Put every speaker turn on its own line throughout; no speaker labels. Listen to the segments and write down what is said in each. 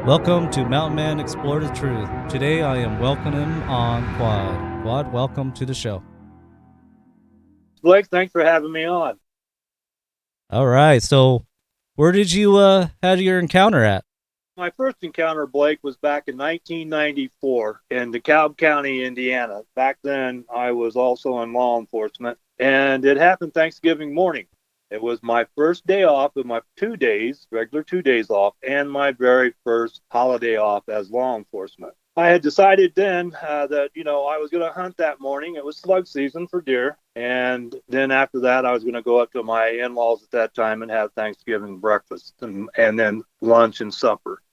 Welcome to Mountain Man Explore the Truth. Today I am welcoming on Claude. Claude, welcome to the show.
Blake, thanks for having me on.
All right, so where did you have your encounter at?
My first encounter, Blake, was back in 1994 in DeKalb County, Indiana. Back then, I was also in law enforcement, and it happened Thanksgiving morning. It was my first day off of my 2 days, regular 2 days off, and my very first holiday off as law enforcement. I had decided then that, I was going to hunt that morning. It was slug season for deer. And then after that, I was going to go up to my in laws at that time and have Thanksgiving breakfast and then lunch and supper.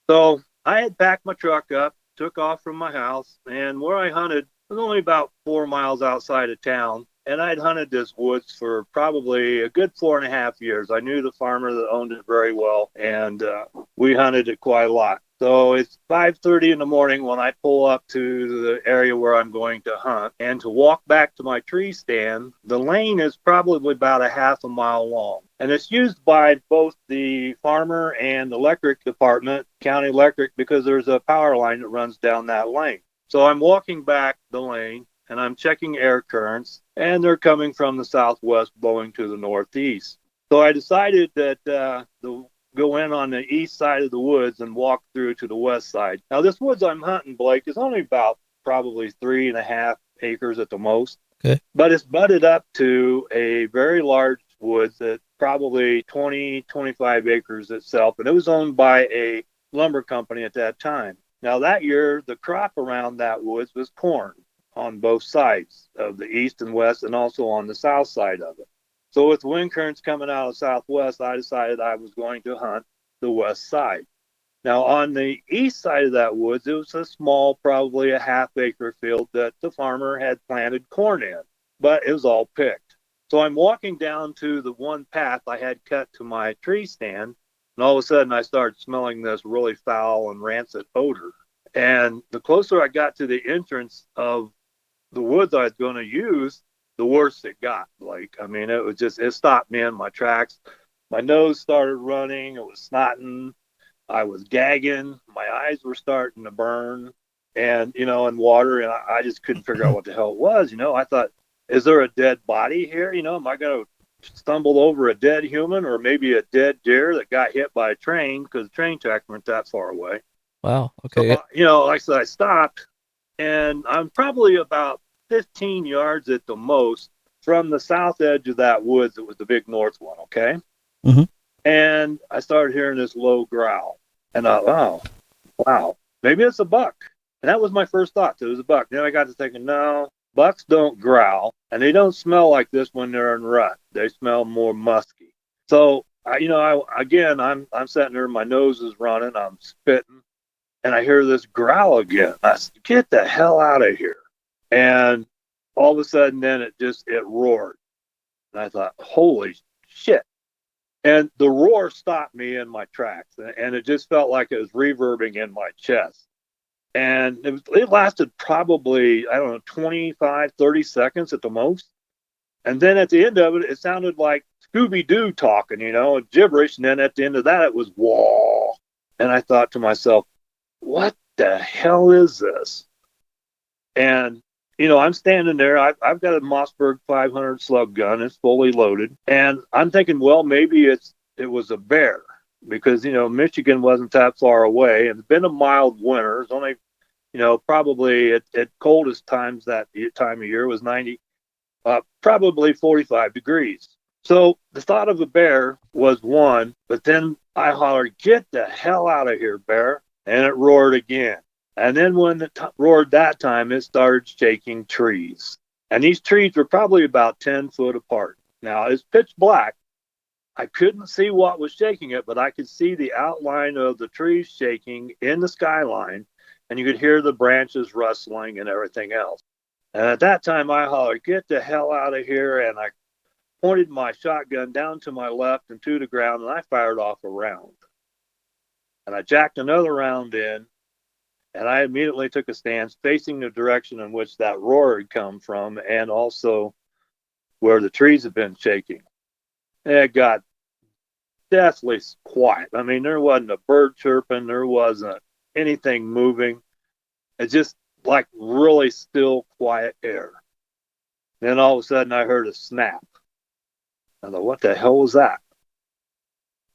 So I had packed my truck up, took off from my house, and where I hunted was only about 4 miles outside of town. And I'd hunted this woods for probably a good 4.5 years. I knew the farmer that owned it very well, and we hunted it quite a lot. So it's 5:30 in the morning when I pull up to the area where I'm going to hunt. And to walk back to my tree stand, the lane is probably about a half a mile long. And it's used by both the farmer and the electric department, county electric, because there's a power line that runs down that lane. So I'm walking back the lane and I'm checking air currents, and they're coming from the southwest, blowing to the northeast. So I decided that go in on the east side of the woods and walk through to the west side. Now, this woods I'm hunting, Blake, is only about probably 3.5 acres at the most,
Okay.
but it's budded up to a very large woods that probably 20, 25 acres itself, and it was owned by a lumber company at that time. Now, that year, the crop around that woods was corn on both sides of the east and west, and also on the south side of it. So with wind currents coming out of southwest, I decided I was going to hunt the west side. Now on the east side of that woods, it was a small, probably a half-acre field that the farmer had planted corn in, but it was all picked. So I'm walking down to the one path I had cut to my tree stand, and all of a sudden I started smelling this really foul and rancid odor. And the closer I got to the entrance of the woods I was going to use, the worse it got. Like, I mean, it stopped me in my tracks. My nose started running. It was snotting. I was gagging. My eyes were starting to burn and water. And I just couldn't figure out what the hell it was. I thought, is there a dead body here? Am I going to stumble over a dead human or maybe a dead deer that got hit by a train because the train tracks weren't that far away?
Wow.
So,
Okay.
like I said, I stopped and I'm probably about 15 yards at the most from the south edge of that woods. It was the big north one, okay?
Mm-hmm.
And I started hearing this low growl. And I thought, oh, wow, maybe it's a buck. And that was my first thought. It was a buck. Then I got to thinking, no, bucks don't growl, and they don't smell like this when they're in rut. They smell more musky. So, I'm sitting there, my nose is running, I'm spitting, and I hear this growl again. I said, get the hell out of here. And all of a sudden, then it roared. And I thought, holy shit. And the roar stopped me in my tracks. And it just felt like it was reverbing in my chest. And it lasted probably, I don't know, 25, 30 seconds at the most. And then at the end of it, it sounded like Scooby Doo talking, gibberish. And then at the end of that, it was wah. And I thought to myself, what the hell is this? And I'm standing there. I've got a Mossberg 500 slug gun. It's fully loaded, and I'm thinking, well, maybe it was a bear because Michigan wasn't that far away, and it's been a mild winter. It's only probably at coldest times that time of year was 90, probably 45 degrees. So the thought of a bear was one, but then I hollered, "Get the hell out of here, bear!" And it roared again. And then when it roared that time, it started shaking trees. And these trees were probably about 10 foot apart. Now, it's pitch black. I couldn't see what was shaking it, but I could see the outline of the trees shaking in the skyline, and you could hear the branches rustling and everything else. And at that time, I hollered, "Get the hell out of here." And I pointed my shotgun down to my left and to the ground, and I fired off a round. And I jacked another round in, and I immediately took a stance facing the direction in which that roar had come from and also where the trees had been shaking. And it got deathly quiet. I mean, there wasn't a bird chirping, there wasn't anything moving. It's just like really still, quiet air. Then all of a sudden, I heard a snap. I thought, what the hell was that?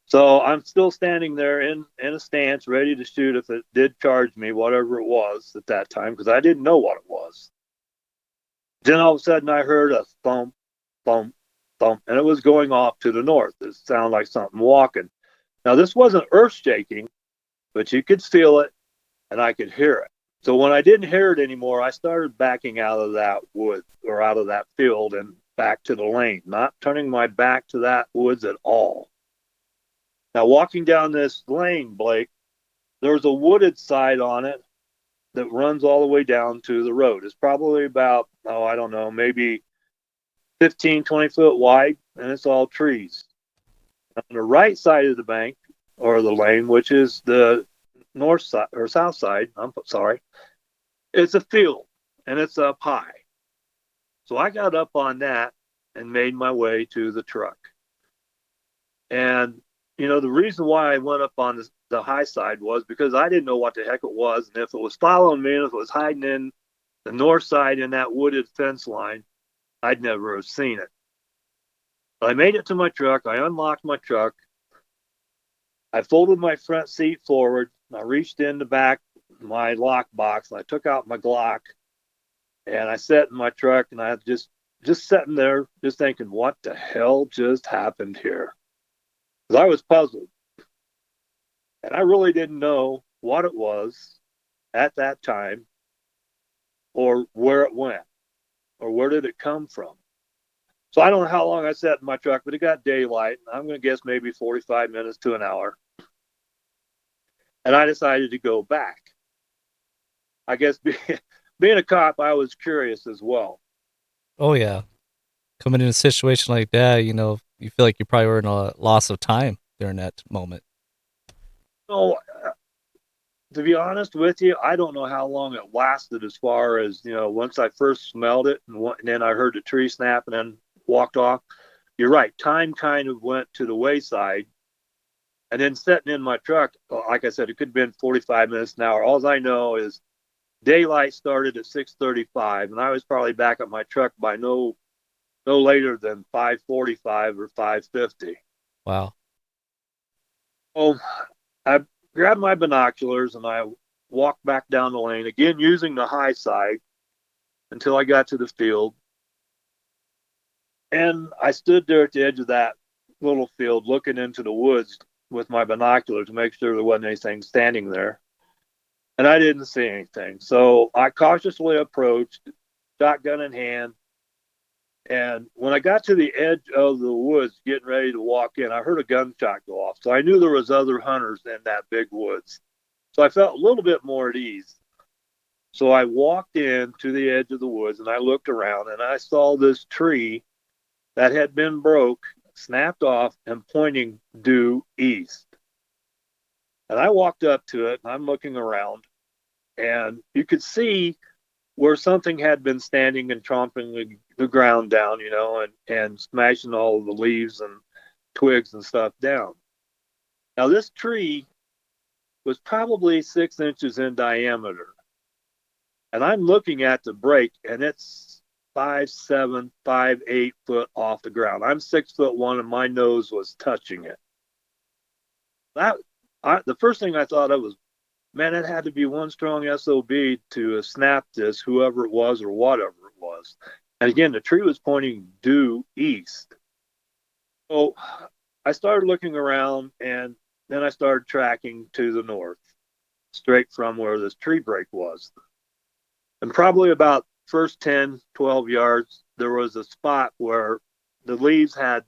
So I'm still standing there in a stance, ready to shoot if it did charge me, whatever it was at that time, because I didn't know what it was. Then all of a sudden, I heard a thump, thump, thump, and it was going off to the north. It sounded like something walking. Now, this wasn't earth shaking, but you could feel it and I could hear it. So when I didn't hear it anymore, I started backing out of that wood or out of that field and back to the lane, not turning my back to that woods at all. Now, walking down this lane, Blake, there's a wooded side on it that runs all the way down to the road. It's probably about, oh, I don't know, maybe 15, 20 foot wide, and it's all trees. On the right side of the bank or the lane, which is the north side or south side, I'm sorry, it's a field and it's up high. So I got up on that and made my way to the truck. And, you know, the reason why I went up on the high side was because I didn't know what the heck it was. And if it was following me and if it was hiding in the north side in that wooded fence line, I'd never have seen it. But I made it to my truck. I unlocked my truck. I folded my front seat forward. I reached in the back, my lock box, and I took out my Glock. And I sat in my truck, and I just sitting there, just thinking, what the hell just happened here? Because I was puzzled. And I really didn't know what it was at that time or where it went or where did it come from. So I don't know how long I sat in my truck, but it got daylight. I'm going to guess maybe 45 minutes to an hour. And I decided to go back. I guess being a cop, I was curious as well.
Oh yeah, coming in a situation like that, you know, you feel like you probably were in a loss of time during that moment.
So, to be honest with you, I don't know how long it lasted as far as, you know, once I first smelled it and then I heard the tree snap and then walked off. You're right. Time kind of went to the wayside. And then sitting in my truck, like I said, it could have been 45 minutes an hour. All I know is daylight started at 6:35, and I was probably back at my truck by no later than 5:45 or 5:50.
Wow.
So I grabbed my binoculars and I walked back down the lane again using the high side until I got to the field. And I stood there at the edge of that little field looking into the woods with my binoculars to make sure there wasn't anything standing there. And I didn't see anything. So I cautiously approached, shotgun in hand. And when I got to the edge of the woods, getting ready to walk in, I heard a gunshot go off. So I knew there was other hunters in that big woods. So I felt a little bit more at ease. So I walked in to the edge of the woods and I looked around and I saw this tree that had been broke, snapped off, and pointing due east. And I walked up to it and I'm looking around and you could see where something had been standing and tromping the ground down, you know, and smashing all of the leaves and twigs and stuff down. Now, this tree was probably 6 inches in diameter. And I'm looking at the break, and it's 5'7", 5'8" off the ground. I'm 6'1", and my nose was touching it. The first thing I thought of was, man, it had to be one strong SOB to have snapped this, whoever it was or whatever it was. And again, the tree was pointing due east. So I started looking around, and then I started tracking to the north, straight from where this tree break was. And probably about first 10, 12 yards, there was a spot where the leaves had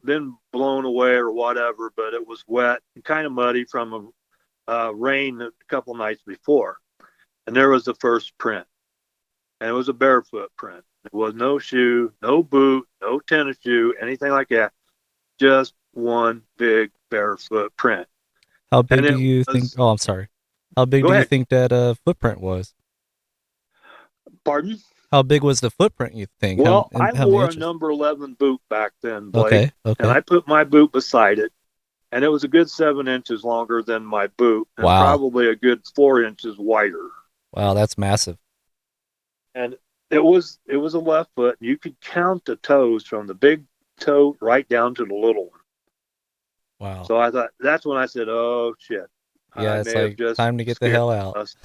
been blown away or whatever, but it was wet and kind of muddy from a rain a couple nights before. And there was the first print. And it was a barefoot print. There was no shoe, no boot, no tennis shoe, anything like that. Just one big barefoot print.
How big
And
do
it
you think?
was,
Oh, I'm sorry. How big
go
do you
ahead,
think that footprint was?
pardon?
How big was the footprint, you think?
Well, I
How many
wore a
inches?
number 11 boot back then, Blake,
Okay,
and
okay.
I put my boot beside it, and it was a good 7 inches longer than my boot, and
Wow.
probably a good 4 inches wider.
Wow, that's massive.
And it was a left foot. You could count the toes from the big toe right down to the little one.
Wow.
So I thought that's when I said, "Oh shit, I
Yeah, it's
may have
like
just
time to get the
scared
hell out.
us."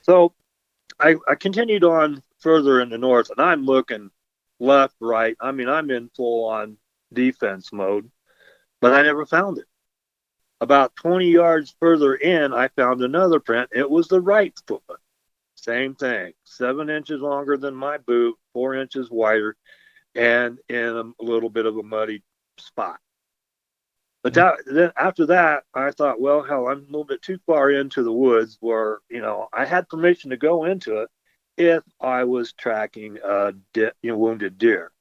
So I continued on further in the north, and I'm looking left, right. I mean, I'm in full on defense mode, but I never found it. About 20 yards further in, I found another print. It was the right foot. Same thing, 7 inches longer than my boot, 4 inches wider, and in a little bit of a muddy spot. But
Mm.
then after that, I thought, well, hell, I'm a little bit too far into the woods where I had permission to go into it if I was tracking a wounded deer.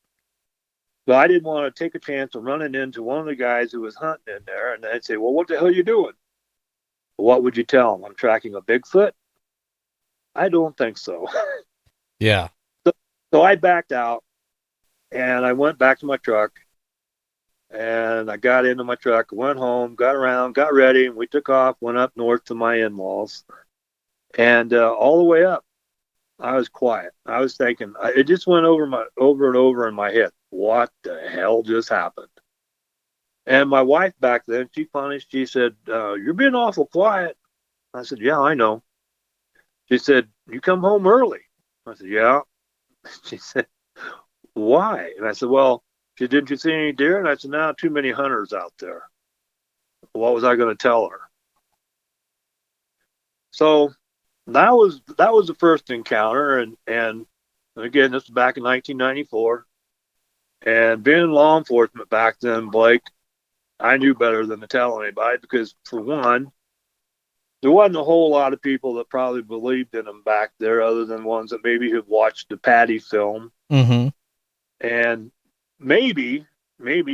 But I didn't want to take a chance of running into one of the guys who was hunting in there, and they'd say, "Well, what the hell are you doing?" What would you tell them? I'm tracking a Bigfoot? I don't think so.
Yeah.
So I backed out and I went back to my truck and I got into my truck, went home, got around, got ready, and we took off, went up north to my in-laws. And all the way up, I was quiet. I was thinking, it just went over and over in my head. What the hell just happened? And my wife back then, she said, "You're being awful quiet." I said, "Yeah, I know." She said, "You come home early." I said, "Yeah." She said, "Why?" And I said, "Well," she said, "Didn't you see any deer?" And I said, "No, too many hunters out there." What was I going to tell her? So that was the first encounter, and again, this was back in 1994. And being in law enforcement back then, Blake, I knew better than to tell anybody because, for one, there wasn't a whole lot of people that probably believed in them back there, other than ones that maybe had watched the Patty film
Mm-hmm.
and maybe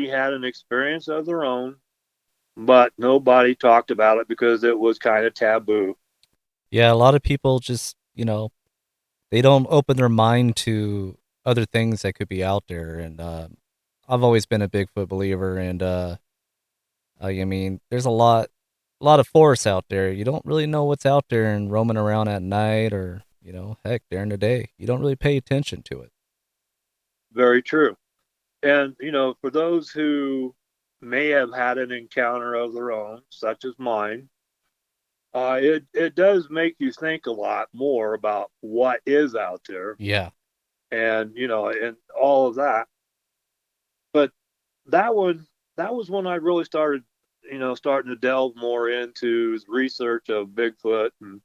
had an experience of their own, but nobody talked about it because it was kind of taboo.
Yeah, a lot of people just, they don't open their mind to other things that could be out there. And I've always been a Bigfoot believer, and I mean, there's a lot of forests out there. You don't really know what's out there and roaming around at night, or heck, during the day. You don't really pay attention to it.
Very true. And, for those who may have had an encounter of their own, such as mine, it does make you think a lot more about what is out there
Yeah.
and all of that. But that one, that was when I really started, starting to delve more into research of Bigfoot and,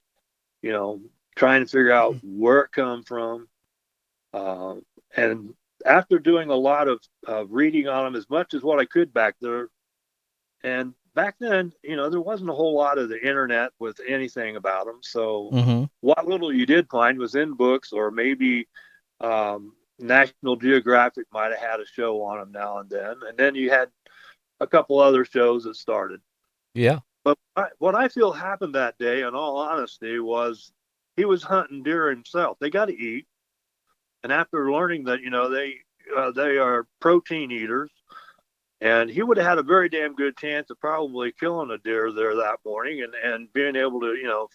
you know, trying to figure out where it come from. Uh, and after doing a lot of reading on them as much as what I could back there, and back then, there wasn't a whole lot of the internet with anything about them. So
Mm-hmm.
what little you did find was in books, or maybe National Geographic might have had a show on them now and then. And then you had a couple other shows that started.
Yeah.
But what I feel happened that day, in all honesty, was he was hunting deer himself. They got to eat, and after learning that they are protein eaters, and he would have had a very damn good chance of probably killing a deer there that morning and being able to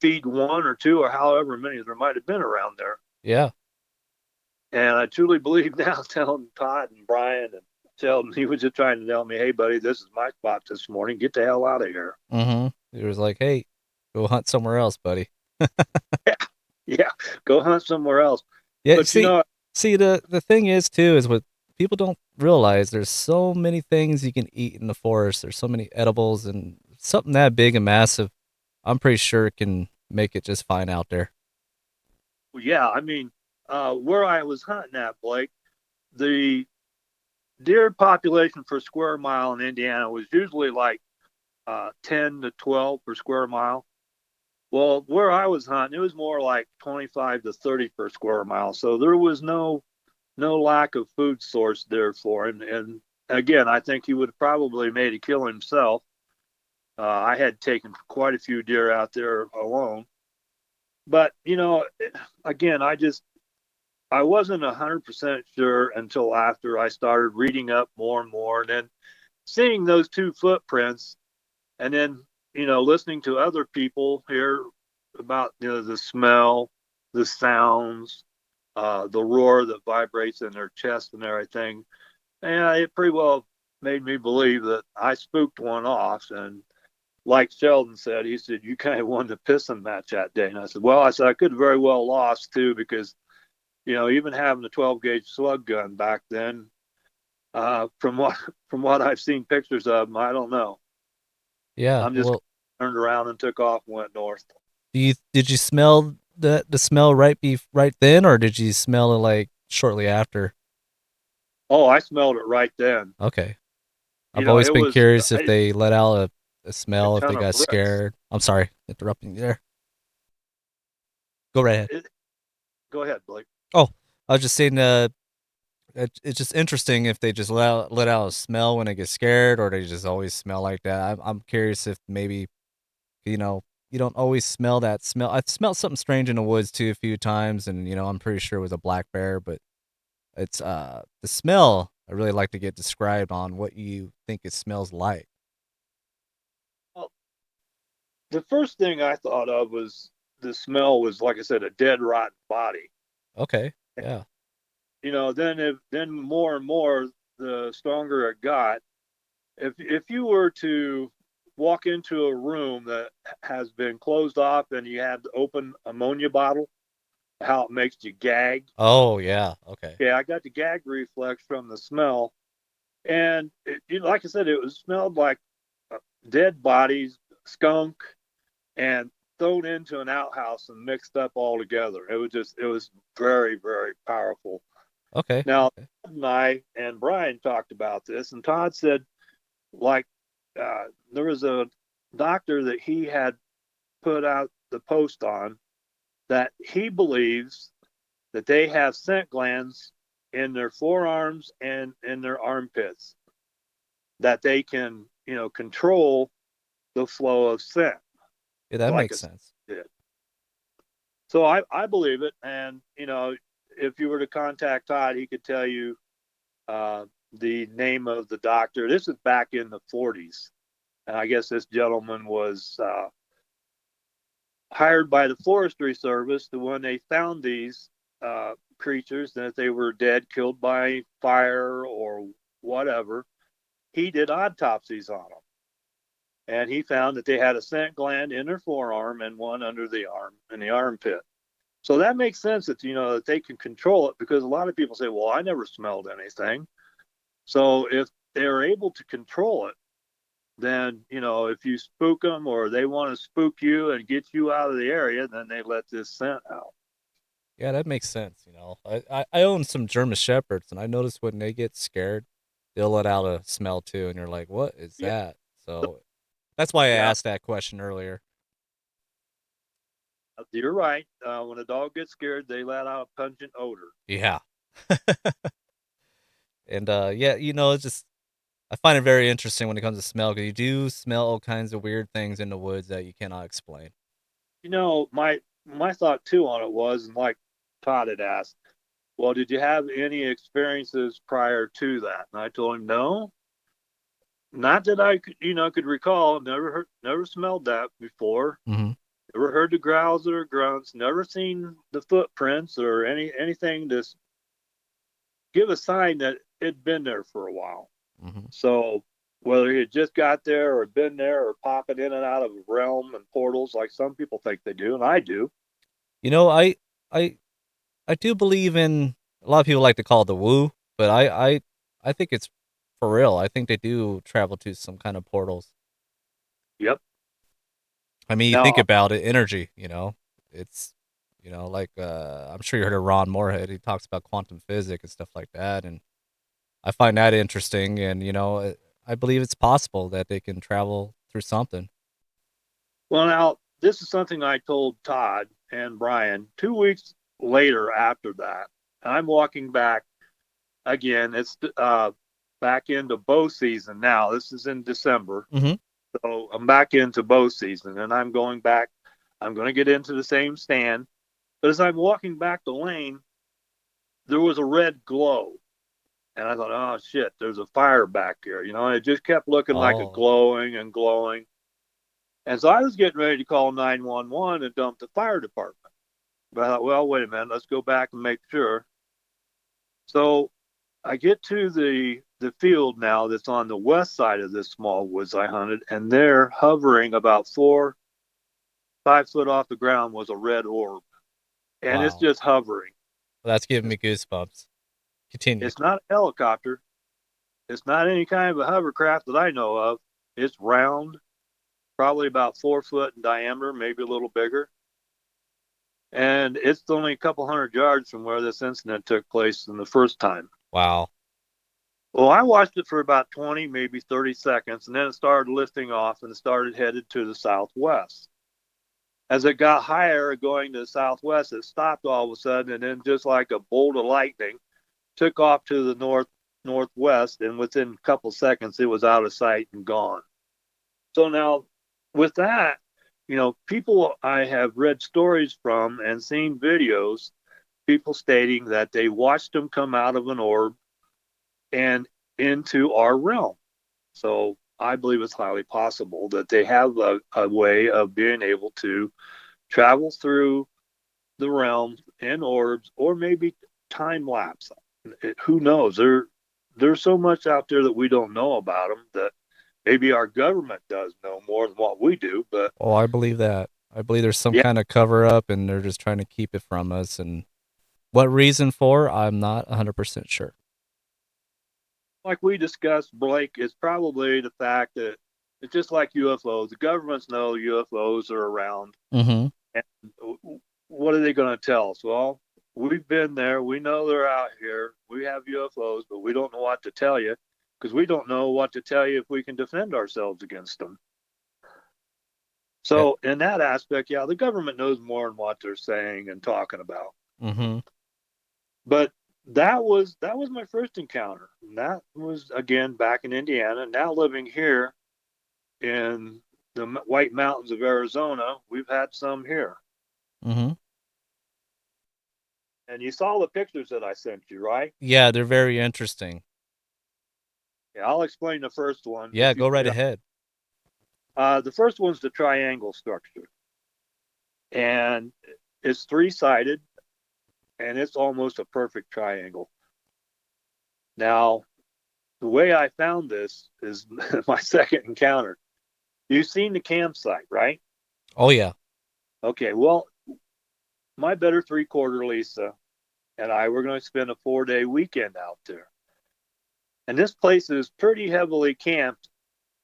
feed one or two or however many there might have been around there.
Yeah.
And I truly believe now, telling Todd and Brian and Sheldon, he was just trying to tell me, "Hey, buddy, this is my spot this morning. Get the hell out of here."
Mm-hmm. It was like, hey, go hunt somewhere else, buddy.
Yeah, yeah, go hunt somewhere else.
Yeah,
But
see the thing is too is what people don't realize, there's so many things you can eat in the forest. There's so many edibles, and something that big and massive, I'm pretty sure it can make it just fine out there.
yeah, I mean, where I was hunting at, Blake, the deer population per square mile in Indiana was usually like 10 to 12 per square mile. Well, where I was hunting, it was more like 25 to 30 per square mile. So there was no lack of food source there for him. And again, I think he would have probably made a kill himself. I had taken quite a few deer out there alone, But again, I wasn't 100% sure until after I started reading up more and more, and then seeing those two footprints, and then listening to other people here about the smell, the sounds, the roar that vibrates in their chest and everything. And it pretty well made me believe that I spooked one off. And like Sheldon said, he said, you kind of won the pissing match that day. And I said, well, I could very well lost too, because, even having the 12 gauge slug gun back then, from what I've seen pictures of them, I don't know.
Yeah.
I'm just
Well,
turned around and took off and went north.
did you smell the smell right then, or did you smell it like shortly after?
Oh, I smelled it right then.
Okay. I've always
It
been
was
curious if they let out a
a
smell, if they
ton of
got
bricks.
scared. I'm sorry, interrupting you there. Go right ahead.
It, Go ahead, Blake.
Oh, I was just saying, it's just interesting if they just let out a smell when they get scared, or they just always smell like that. I'm curious if maybe you know you don't always smell that smell. I smelled something strange in the woods too a few times, and I'm pretty sure it was a black bear, but it's the smell. I really like to get described on what you think it smells like.
Well, the first thing I thought of was the smell was, like I said, a dead, rotten body.
Okay, yeah.
Then more and more, the stronger it got. If you were to walk into a room that has been closed off and you had to open ammonia bottle, how it makes you gag.
Oh yeah. Okay.
Yeah, I got the gag reflex from the smell, and like I said, it was smelled like dead bodies, skunk, and thrown into an outhouse and mixed up all together. It was very, very powerful.
Okay.
Now,
Okay.
Todd and I and Brian talked about this, and Todd said, like, there was a doctor that he had put out the post on, that he believes that they have scent glands in their forearms and in their armpits, that they can, control the flow of scent
Yeah, that
like
makes
a
sense.
did. So I believe it. And, if you were to contact Todd, he could tell you the name of the doctor. This is back in the 40s. And I guess this gentleman was hired by the Forestry Service to, when they found these creatures, that they were dead, killed by fire or whatever, he did autopsies on them. And he found that they had a scent gland in their forearm and one under the arm, in the armpit. So that makes sense that that they can control it, because a lot of people say, "Well, I never smelled anything." So if they're able to control it, then if you spook them or they want to spook you and get you out of the area, then they let this scent out.
Yeah, that makes sense. I own some German shepherds, and I notice when they get scared, they'll let out a smell too, and you're like, "What is
Yeah,
that?" So that's why I
yeah,
asked that question earlier.
you're right. When a dog gets scared, they let out a pungent odor.
Yeah. And yeah, it's just I find it very interesting when it comes to smell, because you do smell all kinds of weird things in the woods that you cannot explain.
My thought too on it was, and like Todd had asked, well, did you have any experiences prior to that? And I told him, no, not that I could, could recall. Never smelled that before.
Hmm.
Never heard the growls or grunts. Never seen the footprints or anything to give a sign that it'd been there for a while.
Hmm.
So whether he had just got there or been there or popping in and out of realm and portals like some people think they do, and I do.
You know, I I do believe in a lot of people like to call it the woo, but I think it's for real. I think they do travel to some kind of portals.
Yep.
I mean, you think
Now,
about it, energy, it's like I'm sure you heard of Ron Moorhead. He talks about quantum physics and stuff like that, and I find that interesting. And I believe it's possible that they can travel through something.
now this is something I told Todd and Brian 2 weeks later after that. I'm walking back again. It's back into bow season now. This is in December.
Hmm.
So I'm back into bow season, and I'm going back I'm going to get into the same stand. But as I'm walking back the lane, there was a red glow. And I thought, oh shit, there's a fire back here. And it just kept looking like a
Oh,
glowing and glowing. And so I was getting ready to call 911 and dump the fire department. But I thought, well, wait a minute, let's go back and make sure. So I get to the field now that's on the west side of this small woods I hunted, and there, hovering about 5 foot off the ground, was a red orb, and it's
wow.
just hovering.
Well, that's giving
It's,
me goosebumps. Continue.
it's not a helicopter. It's not any kind of a hovercraft that I know of. It's round, probably about 4 foot in diameter, maybe a little bigger. And it's only a couple hundred yards from where this incident took place in the first time.
Wow.
Well, I watched it for about 20, maybe 30 seconds, and then it started lifting off and started headed to the southwest. As it got higher, going to the southwest, it stopped all of a sudden, and then just like a bolt of lightning, took off to the northwest, and within a couple seconds, it was out of sight and gone. So now, with that, people I have read stories from and seen videos, people stating that they watched them come out of an orb and into our realm. So I believe it's highly possible that they have a way of being able to travel through the realms in orbs, or maybe time lapse. Who knows? There's so much out there that we don't know about them, that maybe our government does know more than what we do. But
Oh, I believe that. I believe there's some
yeah,
kind of cover up and they're just trying to keep it from us. And what reason for, I'm not 100% sure.
like we discussed, Blake, it's probably the fact that it's just like UFOs. The governments know UFOs are around.
Mm-hmm.
And what are they going to tell us? Well, we've been there. We know they're out here. We have UFOs, but we don't know what to tell you, because we don't know what to tell you if we can defend ourselves against them.
Yeah.
So, in that aspect, yeah, the government knows more than what they're saying and talking about.
Mm-hmm.
But that was my first encounter. And that was again back in Indiana. Now living here in the White Mountains of Arizona, we've had some here.
Mm-hmm.
And you saw the pictures that I sent you, right?
Yeah, they're very interesting.
Yeah, I'll explain the first one.
Yeah, go right ahead.
The first one's the triangle structure, and it's three-sided, and it's almost a perfect triangle. Now, the way I found this is my second encounter. You've seen the campsite, right?
Oh, yeah.
Okay, well, my better three-quarter Lisa and I were going to spend a 4-day weekend out there. And this place is pretty heavily camped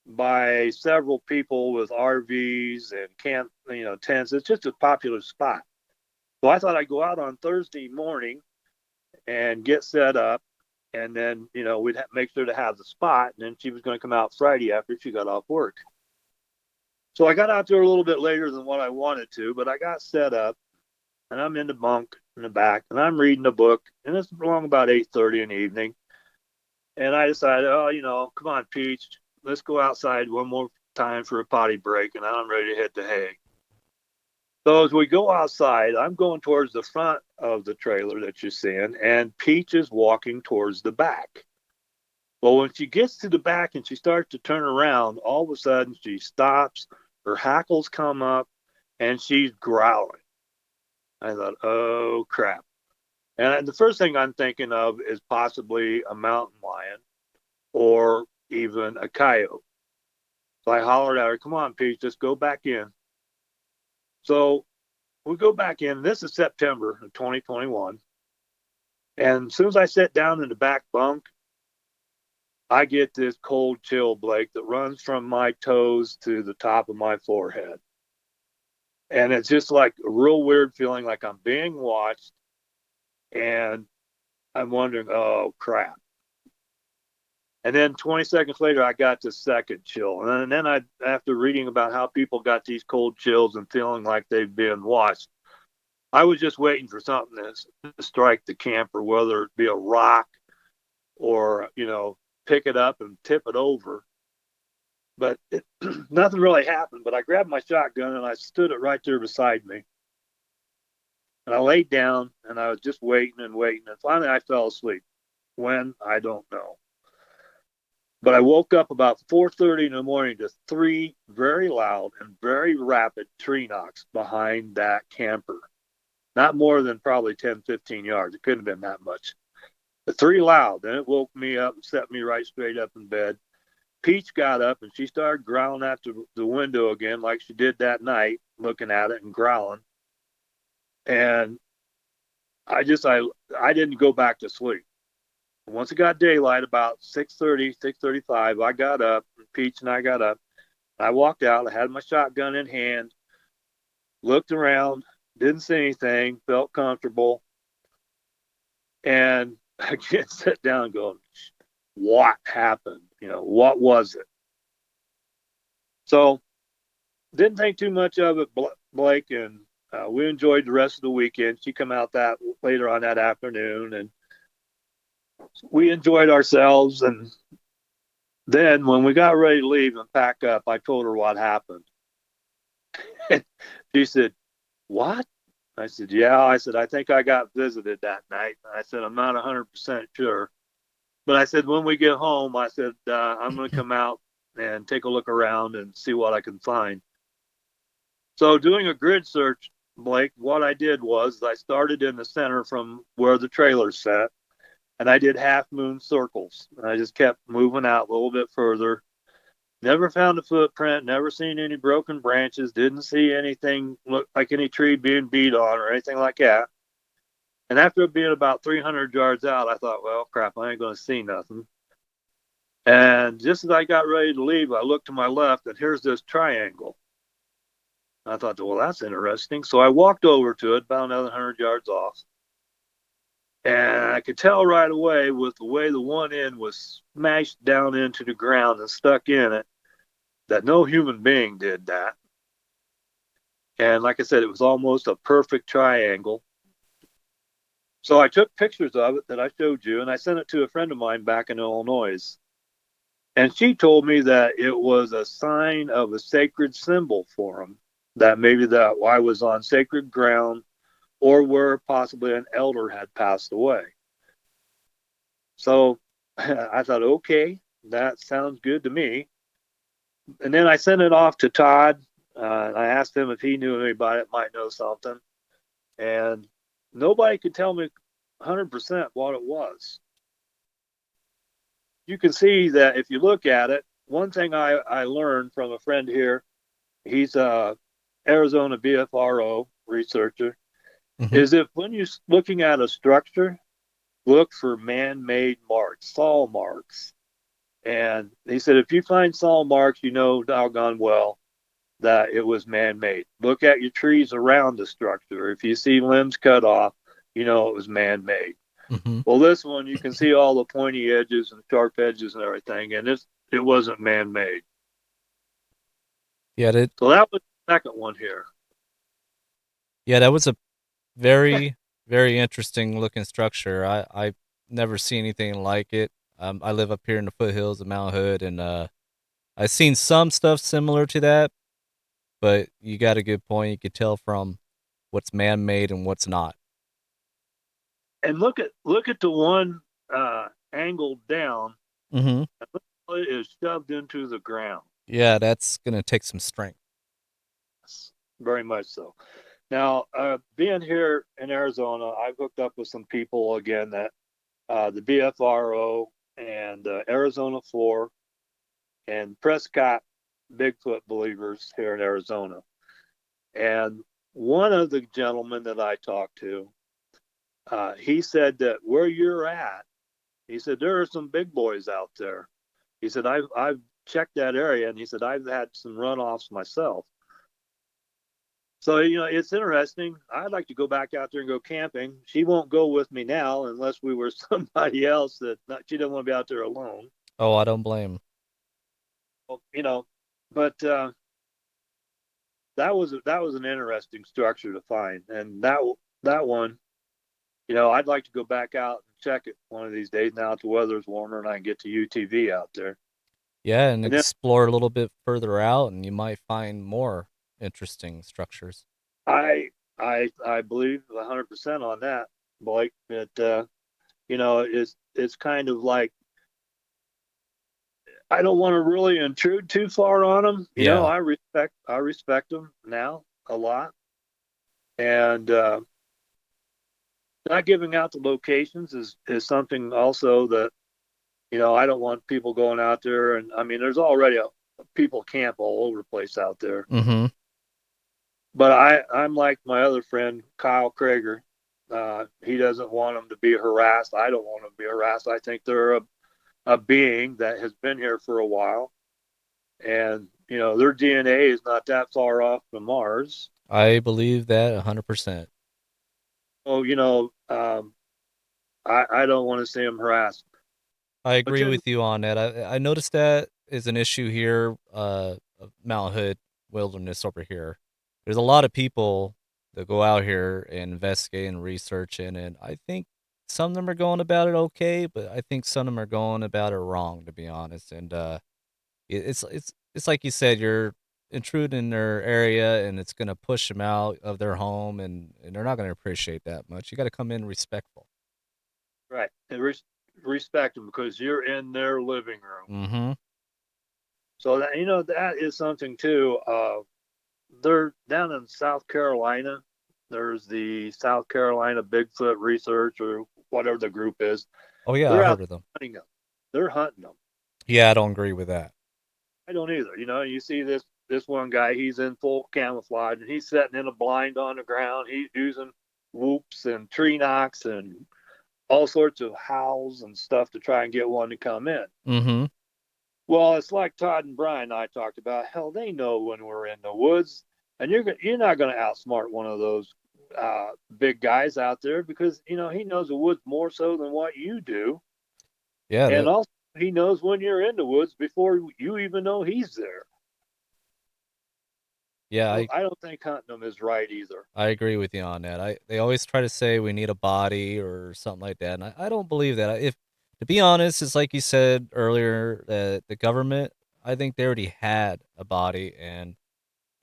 by several people with RVs and camp, tents. It's just a popular spot. So I thought I'd go out on Thursday morning and get set up, and then we'd make sure to have the spot. And then she was going to come out Friday after she got off work. So I got out there a little bit later than what I wanted to, but I got set up, and I'm in the bunk in the back, and I'm reading a book, and it's along about 8:30 in the evening. And I decided, oh, come on, Peach, let's go outside one more time for a potty break, and I'm ready to hit the hay. So as we go outside, I'm going towards the front of the trailer that you're seeing, and Peach is walking towards the back. Well, when she gets to the back and she starts to turn around, all of a sudden she stops, her hackles come up, and she's growling. I thought, oh, crap. And the first thing I'm thinking of is possibly a mountain lion or even a coyote. So I hollered at her, come on, Peach, just go back in. So we go back in. This is September of 2021. And as soon as I sit down in the back bunk, I get this cold chill, Blake, that runs from my toes to the top of my forehead. And it's just like a real weird feeling, like I'm being watched. And I'm wondering, oh, crap. And then 20 seconds later, I got the second chill. And then after reading about how people got these cold chills and feeling like they've been watched, I was just waiting for something to strike the camper, whether it be a rock or, pick it up and tip it over. But nothing really happened. But I grabbed my shotgun and I stood it right there beside me. And I laid down and I was just waiting and waiting. And finally I fell asleep. When? I don't know. But I woke up about 4:30 in the morning to three very loud and very rapid tree knocks behind that camper. Not more than probably 10, 15 yards. It couldn't have been that much. The three loud. Then it woke me up and set me right straight up in bed. Peach got up and she started growling at the window again, like she did that night, looking at it and growling. And I didn't go back to sleep. Once it got daylight, about 6:30, 6:35, I got up. Peach and I got up. I walked out. I had my shotgun in hand, looked around, didn't see anything, felt comfortable, and again sat down going, "What happened? What was it?" So didn't think too much of it, Blake, and we enjoyed the rest of the weekend. She come out that later on that afternoon, and we enjoyed ourselves. And then when we got ready to leave and pack up, I told her what happened. She said, "What?" I said, "Yeah." I said, "I think I got visited that night." I said, "I'm not 100% sure." But I said, when we get home, I said, I'm going to come out and take a look around and see what I can find. So doing a grid search, Blake, what I did was I started in the center from where the trailer's set, and I did half moon circles. And I just kept moving out a little bit further. Never found a footprint, never seen any broken branches, didn't see anything look like any tree being beat on or anything like that. And after being about 300 yards out, I thought, well, crap, I ain't going to see nothing. And just as I got ready to leave, I looked to my left, and here's this triangle. I thought, well, that's interesting. So I walked over to it, about another 100 yards off. And I could tell right away with the way the one end was smashed down into the ground and stuck in it that no human being did that. And like I said, it was almost a perfect triangle. So I took pictures of it that I showed you, and I sent it to a friend of mine back in Illinois. And she told me that it was a sign of a sacred symbol for him, that maybe that I was on sacred ground or where possibly an elder had passed away. So I thought, okay, that sounds good to me. And then I sent it off to Todd. I asked him if he knew anybody that might know something. And nobody could tell me 100% what it was. You can see that if you look at it, one thing I learned from a friend here, he's a Arizona BFRO researcher,
Hmm.
is if when you're looking at a structure, look for man-made marks, saw marks. And he said, if you find saw marks, you know doggone well that it was man-made. Look at your trees around the structure. If you see limbs cut off, you know it was man-made.
Hmm.
Well, this one, you can see all the pointy edges and sharp edges and everything, and it wasn't man-made.
Yeah, that
So that was the second one here.
yeah, that was a very, very interesting looking structure. I never seen anything like it. I live up here in the foothills of Mount Hood, and I've seen some stuff similar to that, but you got a good point. You could tell from what's man made and what's not.
And look at the one angled down.
Hmm.
It is shoved into the ground.
Yeah, that's gonna take some strength.
Very much so. Now, being here in Arizona, I've hooked up with some people again that the BFRO and Arizona 4 and Prescott Bigfoot believers here in Arizona. And one of the gentlemen that I talked to, he said that where you're at, he said there are some big boys out there. He said I've checked that area, and he said I've had some runoffs myself. So it's interesting. I'd like to go back out there and go camping. She won't go with me now unless we were somebody else that she doesn't want to be out there alone.
Oh, I don't blame.
Well, but that was an interesting structure to find, and that one, I'd like to go back out and check it one of these days now that the weather's warmer and I can get to UTV out there.
Yeah, and
And then
explore a little bit further out, and you might find more interesting structures.
I believe 100% on that, Blake. That it's kind of like I don't want to really intrude too far on them.
Yeah.
I respect them now a lot, and not giving out the locations is something also that I don't want people going out there. And I mean, there's already people camp all over the place out there.
Mm-hmm.
But I'm like my other friend Kyle Krager. He doesn't want them to be harassed. I don't want them to be harassed. I think they're a being that has been here for a while, and their DNA is not that far off from Mars.
I believe that 100%.
Oh, I don't want to see them harassed.
I
But
agree
then,
with you on that. I noticed that is an issue here, of Mount Hood Wilderness over here. There's a lot of people that go out here and investigate and research in it. I think some of them are going about it okay, but I think some of them are going about it wrong, to be honest. And it's like you said, you're intruding in their area, and it's gonna push them out of their home, and they're not gonna appreciate that much. You got to come in respectful.
right, and respect them because you're in their living room.
Mm-hmm.
So that is something too. They're down in South Carolina. There's the South Carolina Bigfoot Research or whatever the group is.
Oh yeah, I
They're out
heard of them.
hunting them. They're hunting them.
Yeah, I don't agree with that.
I don't either. You see this one guy. He's in full camouflage and he's sitting in a blind on the ground. He's using whoops and tree knocks and all sorts of howls and stuff to try and get one to come in.
Mm-hmm.
Well, it's like Todd and Brian and I talked about. Hell, they know when we're in the woods, and you're not going to outsmart one of those big guys out there because he knows the woods more so than what you do,
Yeah,
and also he knows when you're in the woods before you even know he's there.
yeah,
I don't think hunting them is right either.
I agree with you on that. They always try to say we need a body or something like that, and I don't believe that. If to be honest, it's like you said earlier that the government, I think they already had a body, and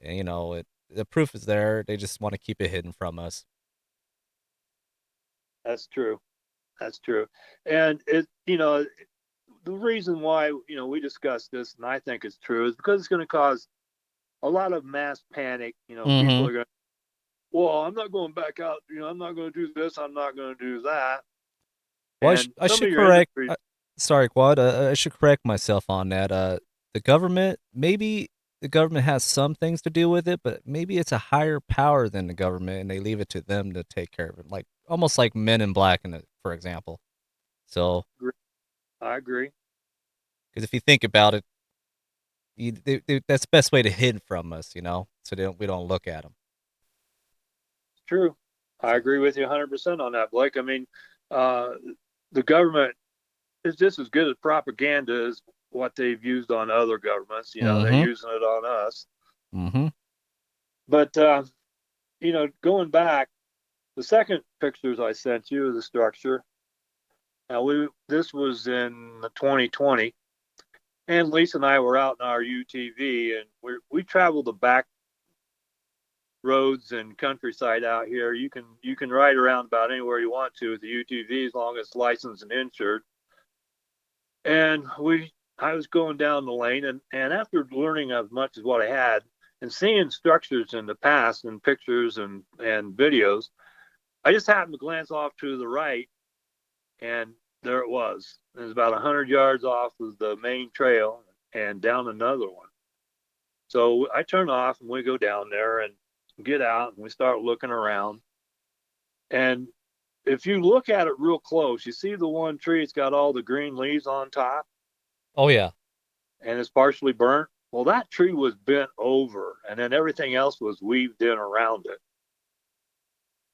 the proof is there. They just want to keep it hidden from us.
That's true. That's true. And the reason why we discussed this, and I think it's true, is because it's going to cause a lot of mass panic. People
Mm-hmm.
are going, well, I'm not going back out. I'm not going to do this. I'm not going to do that.
Well,
And
I
some of
should
your
correct.
industries,
Sorry, Quad. I should correct myself on that. The government, maybe the government has some things to do with it, but maybe it's a higher power than the government, and they leave it to them to take care of it, like almost like Men in Black, for example. So,
I agree.
because if you think about it, that's the best way to hide from us, so we don't look at them.
It's true. I
So,
agree with you 100% on that, Blake. I mean, uh, the government is just as good as propaganda as what they've used on other governments. They're
mm-hmm,
using it on us.
mm-hmm.
But, going back, the second pictures I sent you of the structure. Now this was in 2020, and Lisa and I were out in our UTV, and we traveled the back roads and countryside out here. You can ride around about anywhere you want to with the UTV as long as it's licensed and insured. And I was going down the lane, and after learning as much as what I had and seeing structures in the past and pictures and videos, I just happened to glance off to the right, and there it was. It was about 100 yards off of the main trail and down another one. So I turn off and we go down there and get out and we start looking around. And if you look at it real close, you see the one tree, it's got all the green leaves on top
Oh yeah,
and it's partially burnt. Well, that tree was bent over and then everything else was weaved in around it.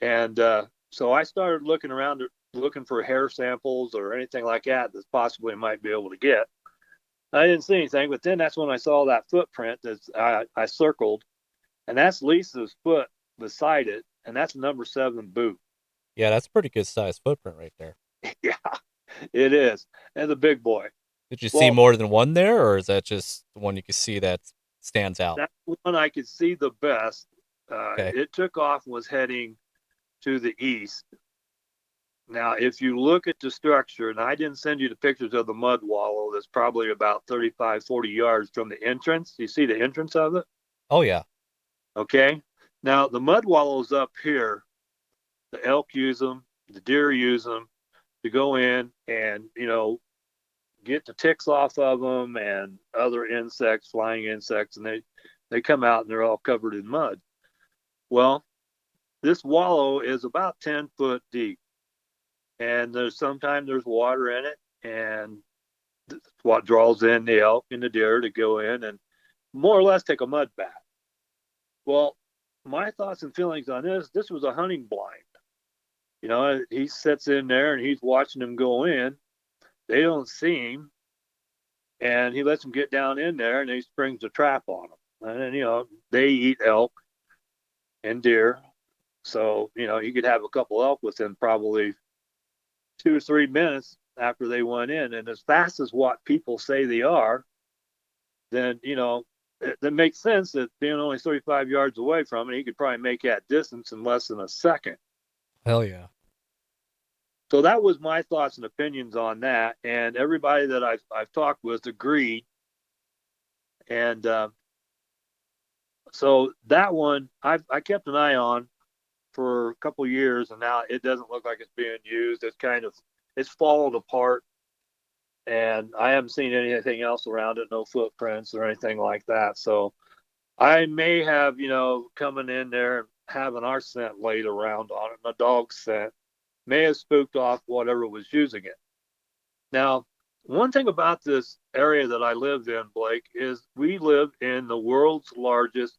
And so I started looking around, looking for hair samples or anything like that that possibly might be able to get. I didn't see anything, but then that's when I saw that footprint that I circled, and that's Lisa's foot beside it, and that's a number 7 boot.
yeah. That's a pretty good size footprint right there.
Yeah, it is, and the big boy.
Did you see
Well,
more than one there, or is that just the one you can see that stands out?
that one I could see the best.
Okay.
It took off and was heading to the east. Now, if you look at the structure, and I didn't send you the pictures of the mud wallow that's probably about 35, 40 yards from the entrance. You see the entrance of it?
Oh yeah.
Okay. Now, the mud wallows up here, the elk use them, the deer use them to go in and, get the ticks off of them and other insects, flying insects, and they come out and they're all covered in mud. Well, this wallow is about 10 foot deep, and there's water in it, and what draws in the elk and the deer to go in and more or less take a mud bath. Well, my thoughts and feelings on this was a hunting blind. He sits in there and he's watching them go in. They don't see him, and he lets them get down in there, and he springs a trap on them. And then, they eat elk and deer. So, you could have a couple elk within probably 2 or 3 minutes after they went in. And as fast as what people say they are, then, that makes sense that being only 35 yards away from it, he could probably make that distance in less than a second.
Hell yeah.
So that was my thoughts and opinions on that. And everybody that I've talked with agreed. And so that one I kept an eye on for a couple of years, and now it doesn't look like it's being used. It's fallen apart, and I haven't seen anything else around it, no footprints or anything like that. So I may have, coming in there and having our scent laid around on it, and a dog scent may have spooked off whatever was using it. Now, one thing about this area that I lived in, Blake, is we live in the world's largest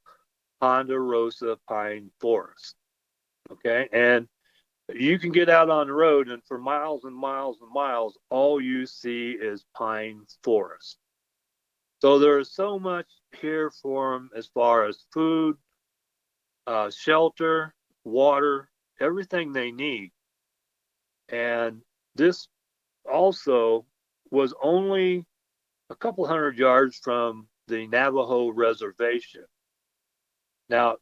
ponderosa pine forest. Okay. And you can get out on the road, and for miles and miles and miles, all you see is pine forest. So there is so much here for them as far as food, shelter, water, everything they need. And this also was only a couple hundred yards from the Navajo reservation. Now,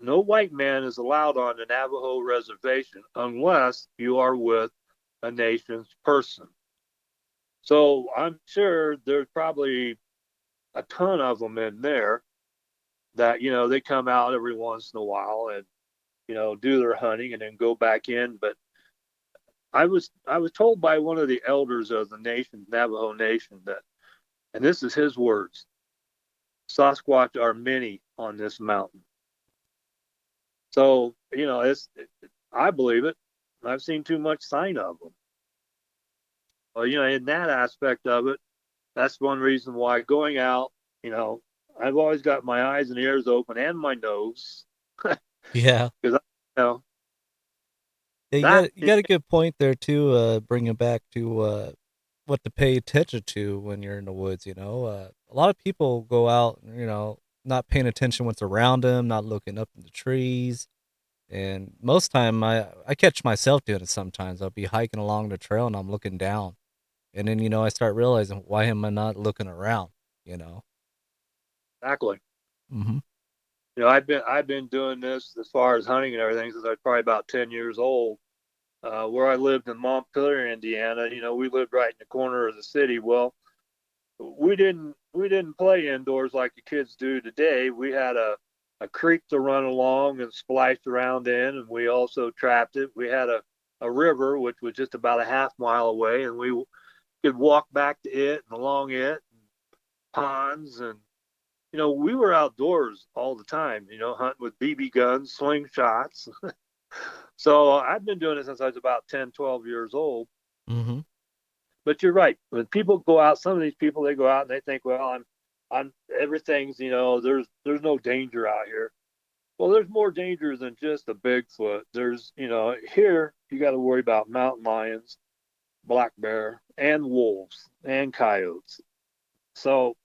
no white man is allowed on the Navajo reservation unless you are with a nation's person. So I'm sure there's probably a ton of them in there that, they come out every once in a while and, do their hunting and then go back in. But I was told by one of the elders of the nation, Navajo Nation, that, and this is his words, Sasquatch are many on this mountain. So, I believe it. I've seen too much sign of them. Well, in that aspect of it, that's one reason why going out, I've always got my eyes and ears open and my nose
Yeah.
because,
Yeah,
that
you got a good point there too. Bringing back to what to pay attention to when you're in the woods. A lot of people go out, not paying attention what's around them, not looking up in the trees, and most time I catch myself doing it. Sometimes I'll be hiking along the trail and I'm looking down, and then I start realizing why am I not looking around? You know.
exactly.
Hmm.
I've been doing this as far as hunting and everything since I was probably about 10 years old. Where I lived in Montpelier, Indiana, we lived right in the corner of the city. Well, we didn't play indoors like the kids do today. We had a creek to run along and splash around in, and we also trapped it. We had a river which was just about a half mile away, and we could walk back to it and along it, and ponds, and we were outdoors all the time. Hunting with BB guns, slingshots. So I've been doing it since I was about 10, 12 years old.
Hmm.
But you're right. When people go out, some of these people they go out and they think, well, I'm everything's there's no danger out here. Well, there's more danger than just a Bigfoot. There's here you got to worry about mountain lions, black bear, and wolves and coyotes. So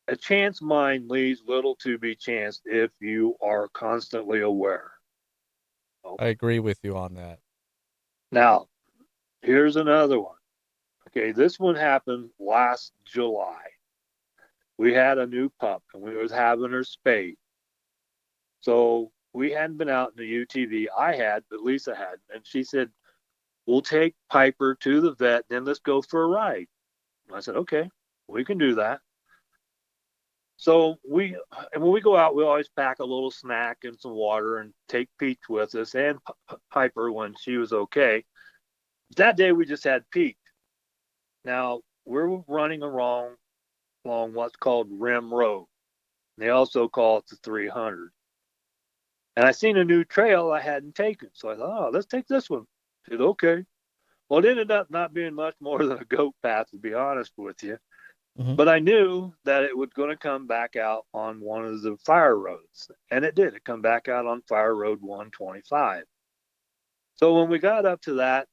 a chance mind leaves little to be chanced if you are constantly aware.
I agree with you on that.
Now, here's another one. Okay, this one happened last July. We had a new pup and we was having her spayed. So we hadn't been out in the UTV. I had, but Lisa hadn't. And she said, we'll take Piper to the vet, then let's go for a ride. And I said, okay, we can do that. So and when we go out, we always pack a little snack and some water and take Peach with us and Piper when she was okay. That day we just had Peach. Now we're running along what's called Rim Road. They also call it the 300. And I seen a new trail I hadn't taken. So I thought, oh, let's take this one. I said, okay. Well, it ended up not being much more than a goat path, to be honest with you.
Hmm.
But I knew that it was going to come back out on one of the fire roads. And it did. It come back out on Fire Road 125. So when we got up to that,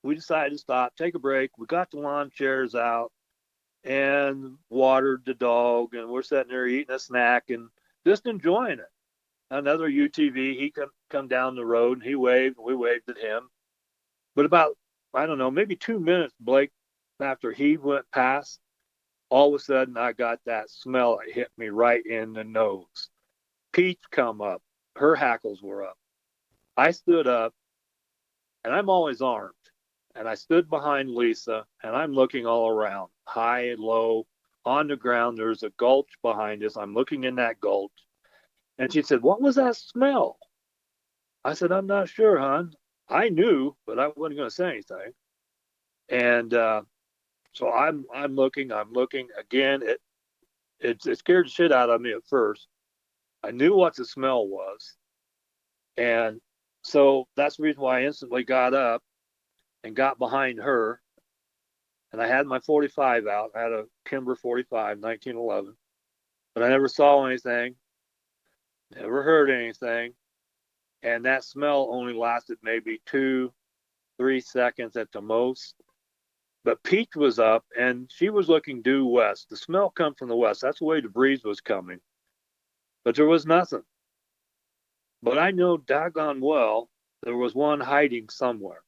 we decided to stop, take a break. We got the lawn chairs out and watered the dog. And we're sitting there eating a snack and just enjoying it. Another UTV, he come down the road and he waved, and we waved at him. But about, I don't know, maybe 2 minutes, Blake, after he went past, all of a sudden I got that smell that hit me right in the nose. Peach come up. Her hackles were up. I stood up and I'm always armed. And I stood behind Lisa and I'm looking all around, high and low, on the ground. There's a gulch behind us. I'm looking in that gulch. And she said, what was that smell? I said, I'm not sure, hon. I knew, but I wasn't going to say anything. And so I'm looking, I'm looking again. It scared the shit out of me at first. I knew what the smell was, and so that's the reason why I instantly got up and got behind her. And I had my 45 out. I had a Kimber 45, 1911, but I never saw anything, never heard anything, and that smell only lasted maybe 2, 3 seconds at the most. But Peach was up and she was looking due west. The smell come from the west. That's the way the breeze was coming. But there was nothing. But I know doggone well there was one hiding somewhere.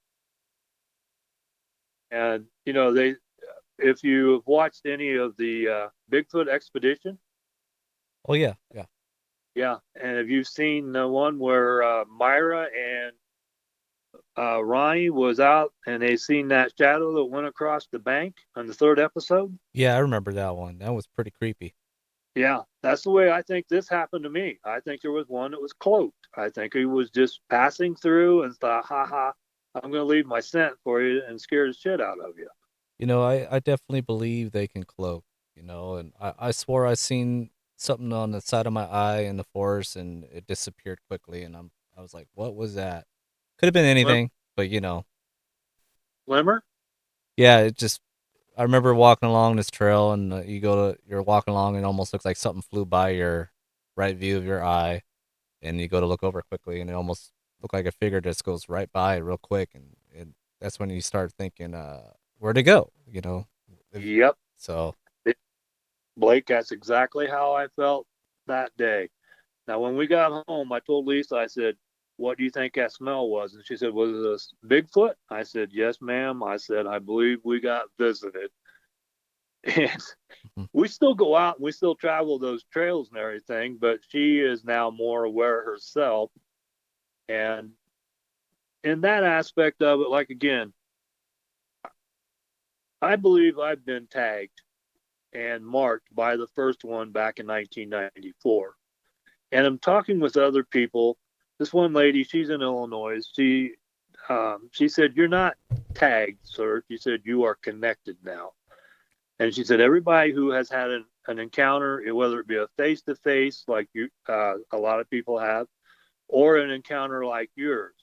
And they if you've watched any of the Bigfoot expedition,
Oh yeah, yeah,
yeah, and have you seen the one where Myra and Ronnie was out and they seen that shadow that went across the bank on the third episode?
yeah. I remember that one. That was pretty creepy.
Yeah, that's the way I think this happened to me. I think there was one that was cloaked. I think he was just passing through and thought, ha ha, I'm going to leave my scent for you and scare the shit out of you.
I definitely believe they can cloak. And I swore I seen something on the side of my eye in the forest, and it disappeared quickly. And I was like, what was that? Could have been
Glim-
anything, but
Glimmer?
yeah. It just I remember walking along this trail, and you're walking along, and it almost looks like something flew by your right view of your eye, and you go to look over quickly, and it almost looked like a figure just goes right by real quick, and that's when you start thinking, where'd it go? If,
Yep.
so
Blake, that's exactly how I felt that day. Now, when we got home, I told Lisa, I said, what do you think that smell was? And she said, was it a Bigfoot? I said, yes, ma'am. I said, I believe we got visited. And
mhm.
we still go out and we still travel those trails and everything, but she is now more aware herself. And in that aspect of it, like again, I believe I've been tagged and marked by the first one back in 1994. And I'm talking with other people. This one lady, she's in Illinois. She said, "You're not tagged, sir." She said, "You are connected now." And she said, "Everybody who has had an encounter, whether it be a face to face like a lot of people have, or an encounter like yours,"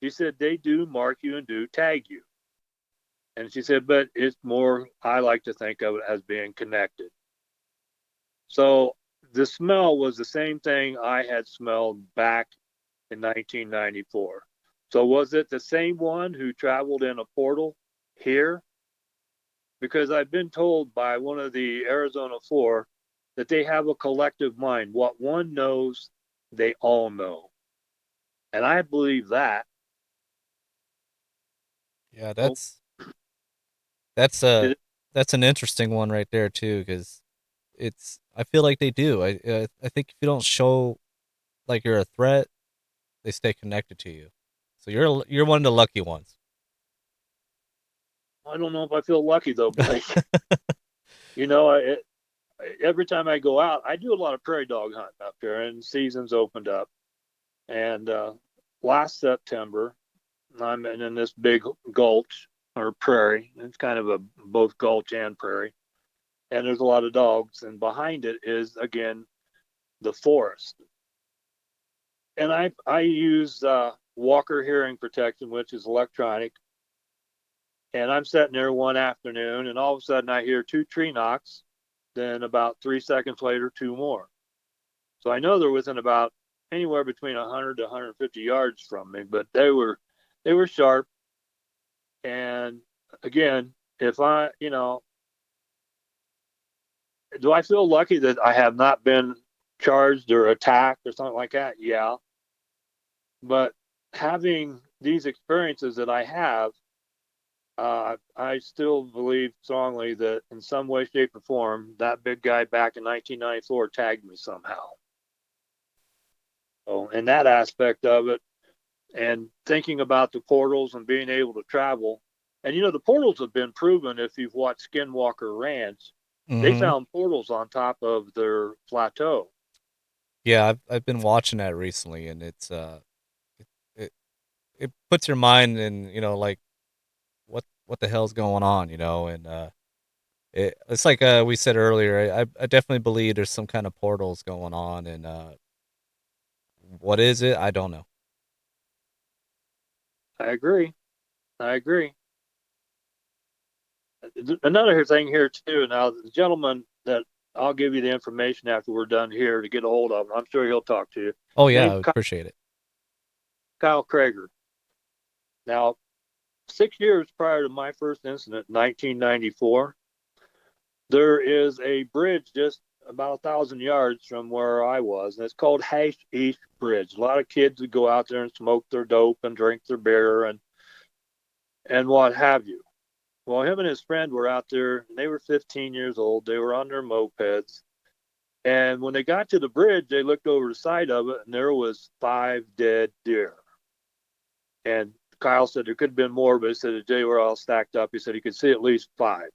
she said, "they do mark you and do tag you." And she said, "But it's more. I like to think of it as being connected." So the smell was the same thing I had smelled back in 1994. So was it the same one who traveled in a portal here? Because I've been told by one of the Arizona Four that they have a collective mind. What one knows, they all know. And I believe that.
Yeah,
Oh,
That's a
It,
that's an interesting one right there too, because I feel like they do. I think if you don't show like you're a threat, they stay connected to you. So you're one of the lucky ones.
I don't know if I feel lucky though, Blake. You know, every time I go out, I do a lot of prairie dog hunting up there, and seasons opened up. And last September, I'm in this big gulch or prairie. It's kind of a both gulch and prairie, and there's a lot of dogs. And behind it is again the forest. And I use Walker hearing protection, which is electronic. And I'm sitting there one afternoon, and all of a sudden I hear two tree knocks. Then about 3 seconds later, two more. So I know they're within about anywhere between 100 to 150 yards from me, but they were sharp. And again, if I, do I feel lucky that I have not been charged or attacked or something like that? Yeah. But having these experiences that I have, I still believe strongly that in some way, shape, or form, that big guy back in 1994 tagged me somehow. So, in that aspect of it, and thinking about the portals and being able to travel, and the portals have been proven if you've watched Skinwalker Ranch, they
Hmm.
found portals on top of their plateau.
Yeah, I've been watching that recently, and it, it it puts your mind in, like what the hell's going on, and it's like we said earlier. I definitely believe there's some kind of portals going on, and what is it? I don't know.
I agree. I agree. Another thing here too. Now, the gentleman that I'll give you the information after we're done here to get a hold of him. I'm sure he'll talk to you.
Oh
His
yeah, I
name's
would appreciate it.
Kyle Krager. Now, 6 years prior to my first incident, 1994, there is a bridge just about 1,000 yards from where I was, and it's called Hash East Bridge. A lot of kids would go out there and smoke their dope and drink their beer and what have you. Well, him and his friend were out there, and they were 15 years old. They were on their mopeds, and when they got to the bridge, they looked over the side of it, and there was 5 dead deer. And Kyle said there could have been more, but he said they were all stacked up. He said he could see at least five.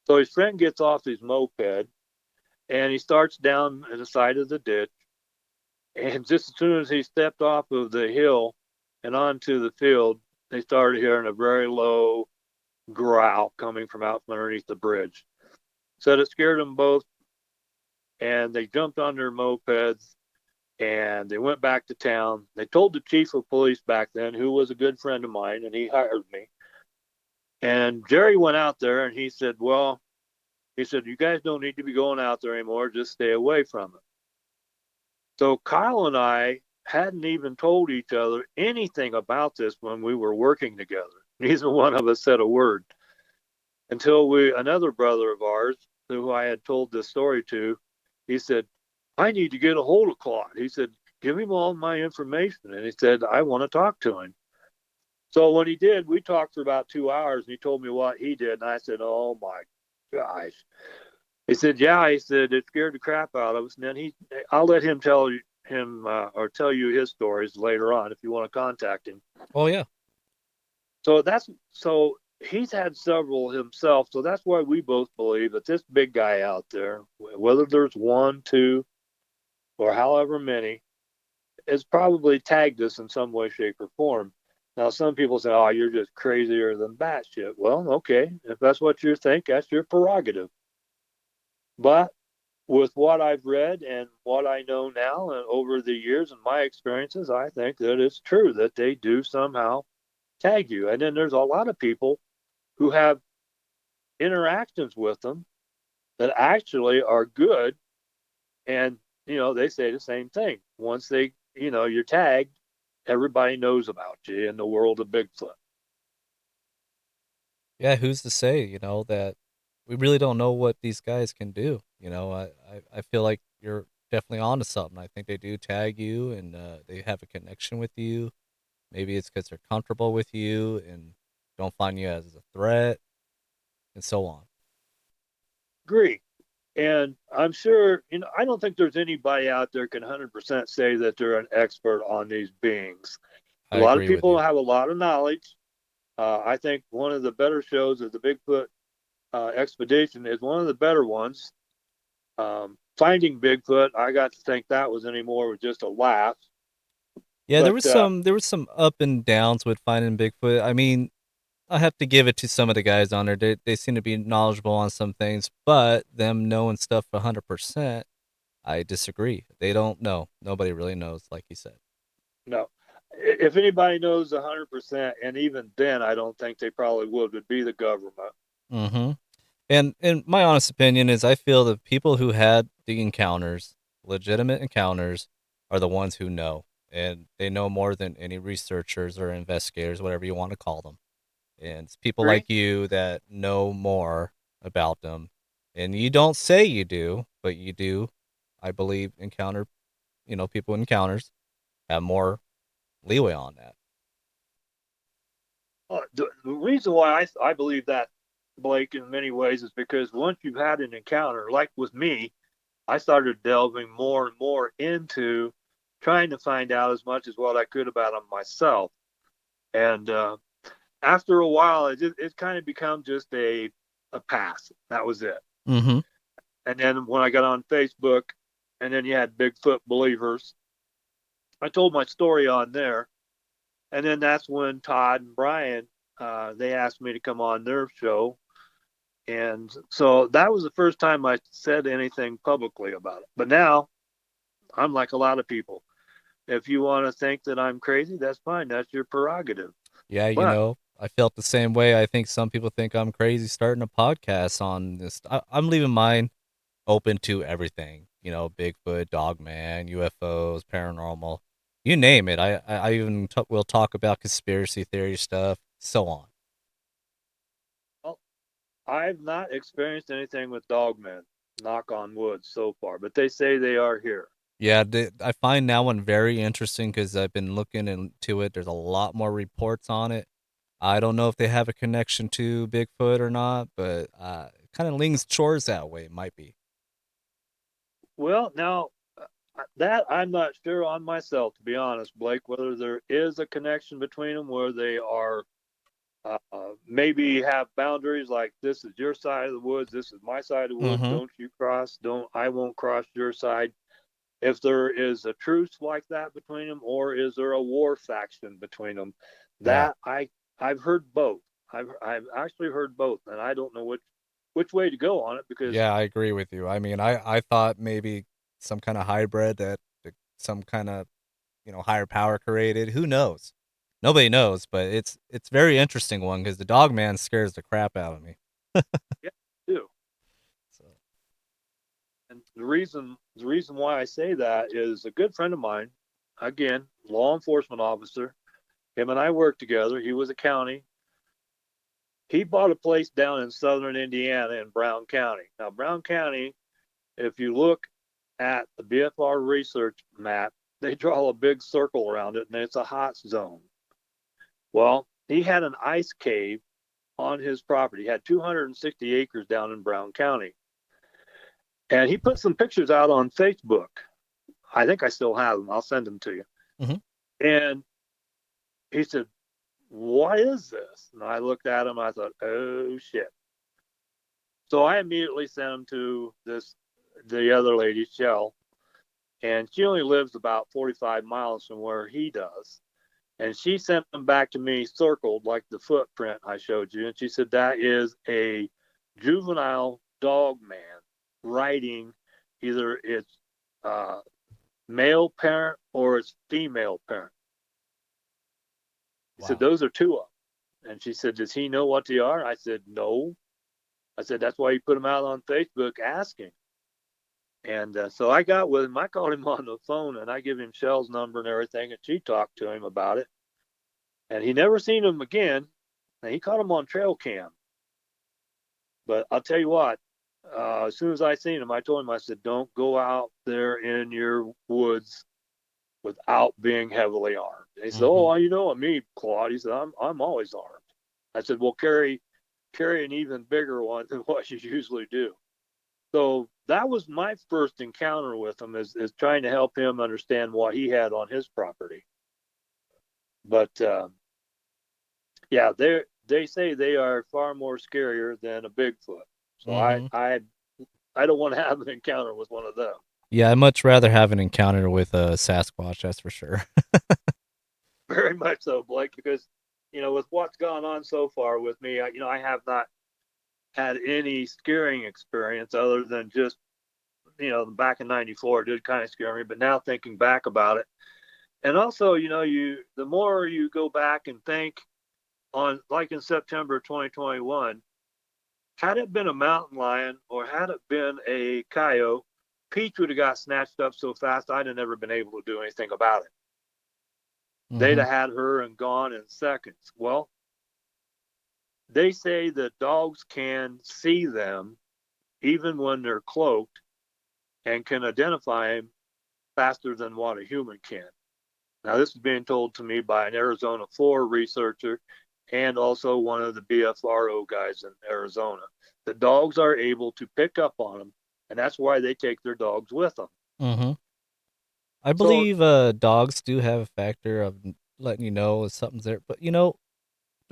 So his friend gets off his moped and he starts down the side of the ditch. And just as soon as he stepped off of the hill and onto the field, they started hearing a very low growl coming from out from underneath the bridge. So it scared them both, and they jumped on their mopeds and they went back to town. They told the chief of police back then, who was a good friend of mine, and he hired me. And Jerry went out there and he said, well, he said, you guys don't need to be going out there anymore. Just stay away from it. So Kyle and I hadn't even told each other anything about this when we were working together. Neither one of us said a word until another brother of ours, who I had told this story to, he said, I need to get a hold of Claude. He said, give him all my information. And he said, I want to talk to him. So when he did, we talked for about 2 hours and he told me what he did. And I said, oh my gosh. He said, yeah. He said, it scared the crap out of us. And then I'll let him tell him or tell you his stories later on if you want to contact him.
Oh yeah.
So he's had several himself. So that's why we both believe that this big guy out there, whether there's one, two, or however many, has probably tagged us in some way, shape, or form. Now, some people say, oh, you're just crazier than batshit. Well, okay. If that's what you think, that's your prerogative. But with what I've read and what I know now and over the years and my experiences, I think that it's true that they do somehow tag you. And then there's a lot of people who have interactions with them that actually are good. And, they say the same thing. Once you're tagged, everybody knows about you in the world of Bigfoot.
Yeah, who's to say, that we really don't know what these guys can do. I feel like you're definitely onto something. I think they do tag you, and they have a connection with you. Maybe it's because they're comfortable with you and don't find you as a threat. and so on.
Agree. And I'm sure, I don't think there's anybody out there can 100% say that they're an expert on these beings. A
I
lot of
agree with
people
you.
have a lot of knowledge. I think one of the better shows is the Bigfoot expedition is one of the better ones. Finding Bigfoot, I got to think that was anymore was just a laugh.
Yeah,
But
there was some up and downs with finding Bigfoot. I mean, I have to give it to some of the guys on there. They seem to be knowledgeable on some things, but them knowing stuff 100%, I disagree. They don't know. Nobody really knows, like you said.
no, if anybody knows 100%, and even then, I don't think they probably would be the government.
Mm-hmm. And my honest opinion is, I feel that people who had the encounters, legitimate encounters, are the ones who know, and they know more than any researchers or investigators, whatever you want to call them. And it's people
Agree?
like you that know more about them, and you don't say you do, but you do. I believe people encounters have more leeway on that.
The reason why I believe that, Blake, in many ways, is because once you've had an encounter, like with me, I started delving more and more into trying to find out as much as what I could about them myself. And after a while, it kind of become just a pass. That was it.
Mm-hmm.
And then when I got on Facebook, and then you had Bigfoot believers, I told my story on there. And then that's when Todd and Brian, they asked me to come on their show. And so that was the first time I said anything publicly about it. But now I'm like a lot of people. If you want to think that I'm crazy, that's fine. That's your prerogative.
Yeah,
But
I felt the same way. I think some people think I'm crazy starting a podcast on this. I'm leaving mine open to everything. Bigfoot, Dogman, UFOs, paranormal, you name it. I even will talk about conspiracy theory stuff, so on.
well, I've not experienced anything with dogmen, knock on wood, so far, but they say they are here.
Yeah, I find that one very interesting because I've been looking into it. There's a lot more reports on it. I don't know if they have a connection to Bigfoot or not, but it kind of leans towards that way. It might be.
Well, now that I'm not sure on myself, to be honest, Blake, whether there is a connection between them where they are maybe have boundaries like this is your side of the woods, this is my side of the woods.
Mm-hmm.
Don't you cross? Don't I won't cross your side. If there is a truce like that between them, or is there a war faction between them?
Yeah.
That I've heard both. I've actually heard both, and I don't know which way to go on it because
Yeah, I agree with you. I mean, I thought maybe some kind of hybrid some kind of higher power created. Who knows? Nobody knows, but it's very interesting one because the dog man scares the crap out of me.
yeah, I do.
So.
And the reason why I say that is a good friend of mine, again, law enforcement officer. Him and I worked together. He was a county. He bought a place down in southern Indiana in Brown County. Now, Brown County, if you look at the BFR research map, they draw a big circle around it, and it's a hot zone. Well, he had an ice cave on his property. He had 260 acres down in Brown County. And he put some pictures out on Facebook. I think I still have them. I'll send them to you.
Hmm.
And he said, "What is this?" And I looked at him. I thought, "Oh shit!" So I immediately sent him to the other lady, Shell, and she only lives about 45 miles from where he does. And she sent them back to me circled like the footprint I showed you. And she said that is a juvenile dog man riding either its uh, male parent or its female parent. He said,
Wow.
those are two of them. And she said, does he know what they are? I said, no. I said, that's why he put them out on Facebook asking. And so I got with him. I called him on the phone and I give him Shell's number and everything. And she talked to him about it. And he never seen him again. And he caught him on trail cam. But I'll tell you what, as soon as I seen him, I told him, I said, don't go out there in your woods without being heavily armed. And he said,
Hmm.
oh, you know me, Claude. He said, I'm always armed. I said, well, carry an even bigger one than what you usually do. So that was my first encounter with him, is trying to help him understand what he had on his property. But yeah, they say they are far more scarier than a Bigfoot. So
Mhm.
I don't want to have an encounter with one of them.
Yeah, I'd much rather have an encounter with a Sasquatch, that's for sure.
Very much so, Blake, because with what's gone on so far with me, I have not had any scaring experience other than just back in '94 it did kind of scare me, but now thinking back about it, and also you the more you go back and think on, like in September 2021, had it been a mountain lion or had it been a coyote, Peach would have got snatched up so fast I'd have never been able to do anything about it. They'd
Mhm.
have had her and gone in seconds. Well, they say that dogs can see them even when they're cloaked and can identify them faster than what a human can. Now, this is being told to me by an Arizona 4 researcher and also one of the BFRO guys in Arizona. The dogs are able to pick up on them, and that's why they take their dogs with them.
Mhm. I
So,
believe dogs do have a factor of letting you know if something's there, but the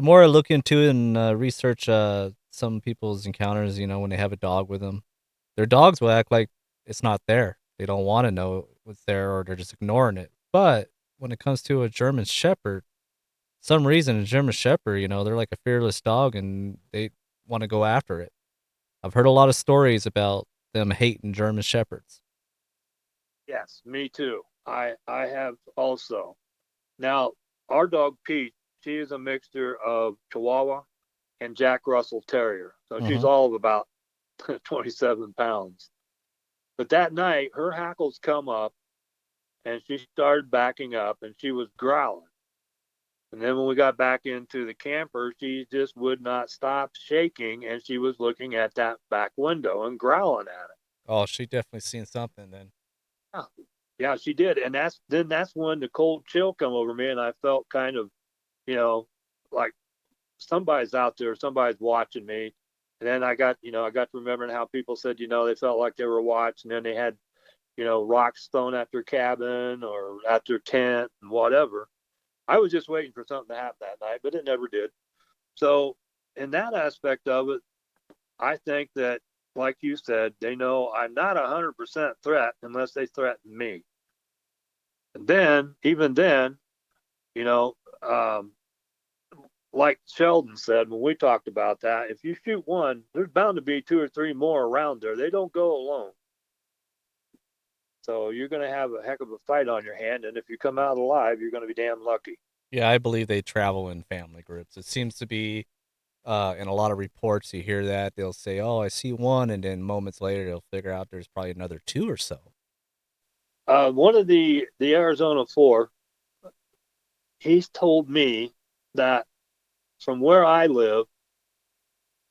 more I look into it and research some people's encounters, when they have a dog with them, their dogs will act like it's not there. They don't want to know what's there, or they're just ignoring it. But when it comes to a German Shepherd, some reason a German Shepherd, they're like a fearless dog and they want to go after it. I've heard a lot of stories about them hating German Shepherds.
yes, me too. I have also. Now, our dog Pete, she is a mixture of Chihuahua and Jack Russell Terrier. So she's
Hmm.
all of about 27 pounds. But that night, her hackles come up and she started backing up and she was growling. And then when we got back into the camper, she just would not stop shaking and she was looking at that back window and growling at it.
Oh, she definitely seen something then.
Yeah, yeah, she did. And that's when the cold chill come over me and I felt kind of, you know, like somebody's out there, somebody's watching me. And then I got to remembering how people said, they felt like they were watched and then they had, rocks thrown at their cabin or at their tent and whatever. I was just waiting for something to happen that night, but it never did. So, in that aspect of it, I think that, like you said, they know I'm not 100% threat unless they threaten me. And then, even then, you know, um, like Sheldon said when we talked about that, if you shoot one, there's bound to be two or three more around there. They don't go alone. So you're going to have a heck of a fight on your hand. And if you come out alive, you're going to be damn lucky.
Yeah, I believe they travel in family groups. It seems to be in a lot of reports you hear that they'll say, "Oh, I see one," and then moments later they'll figure out there's probably another two or so.
One of the Arizona 4, he's told me that from where I live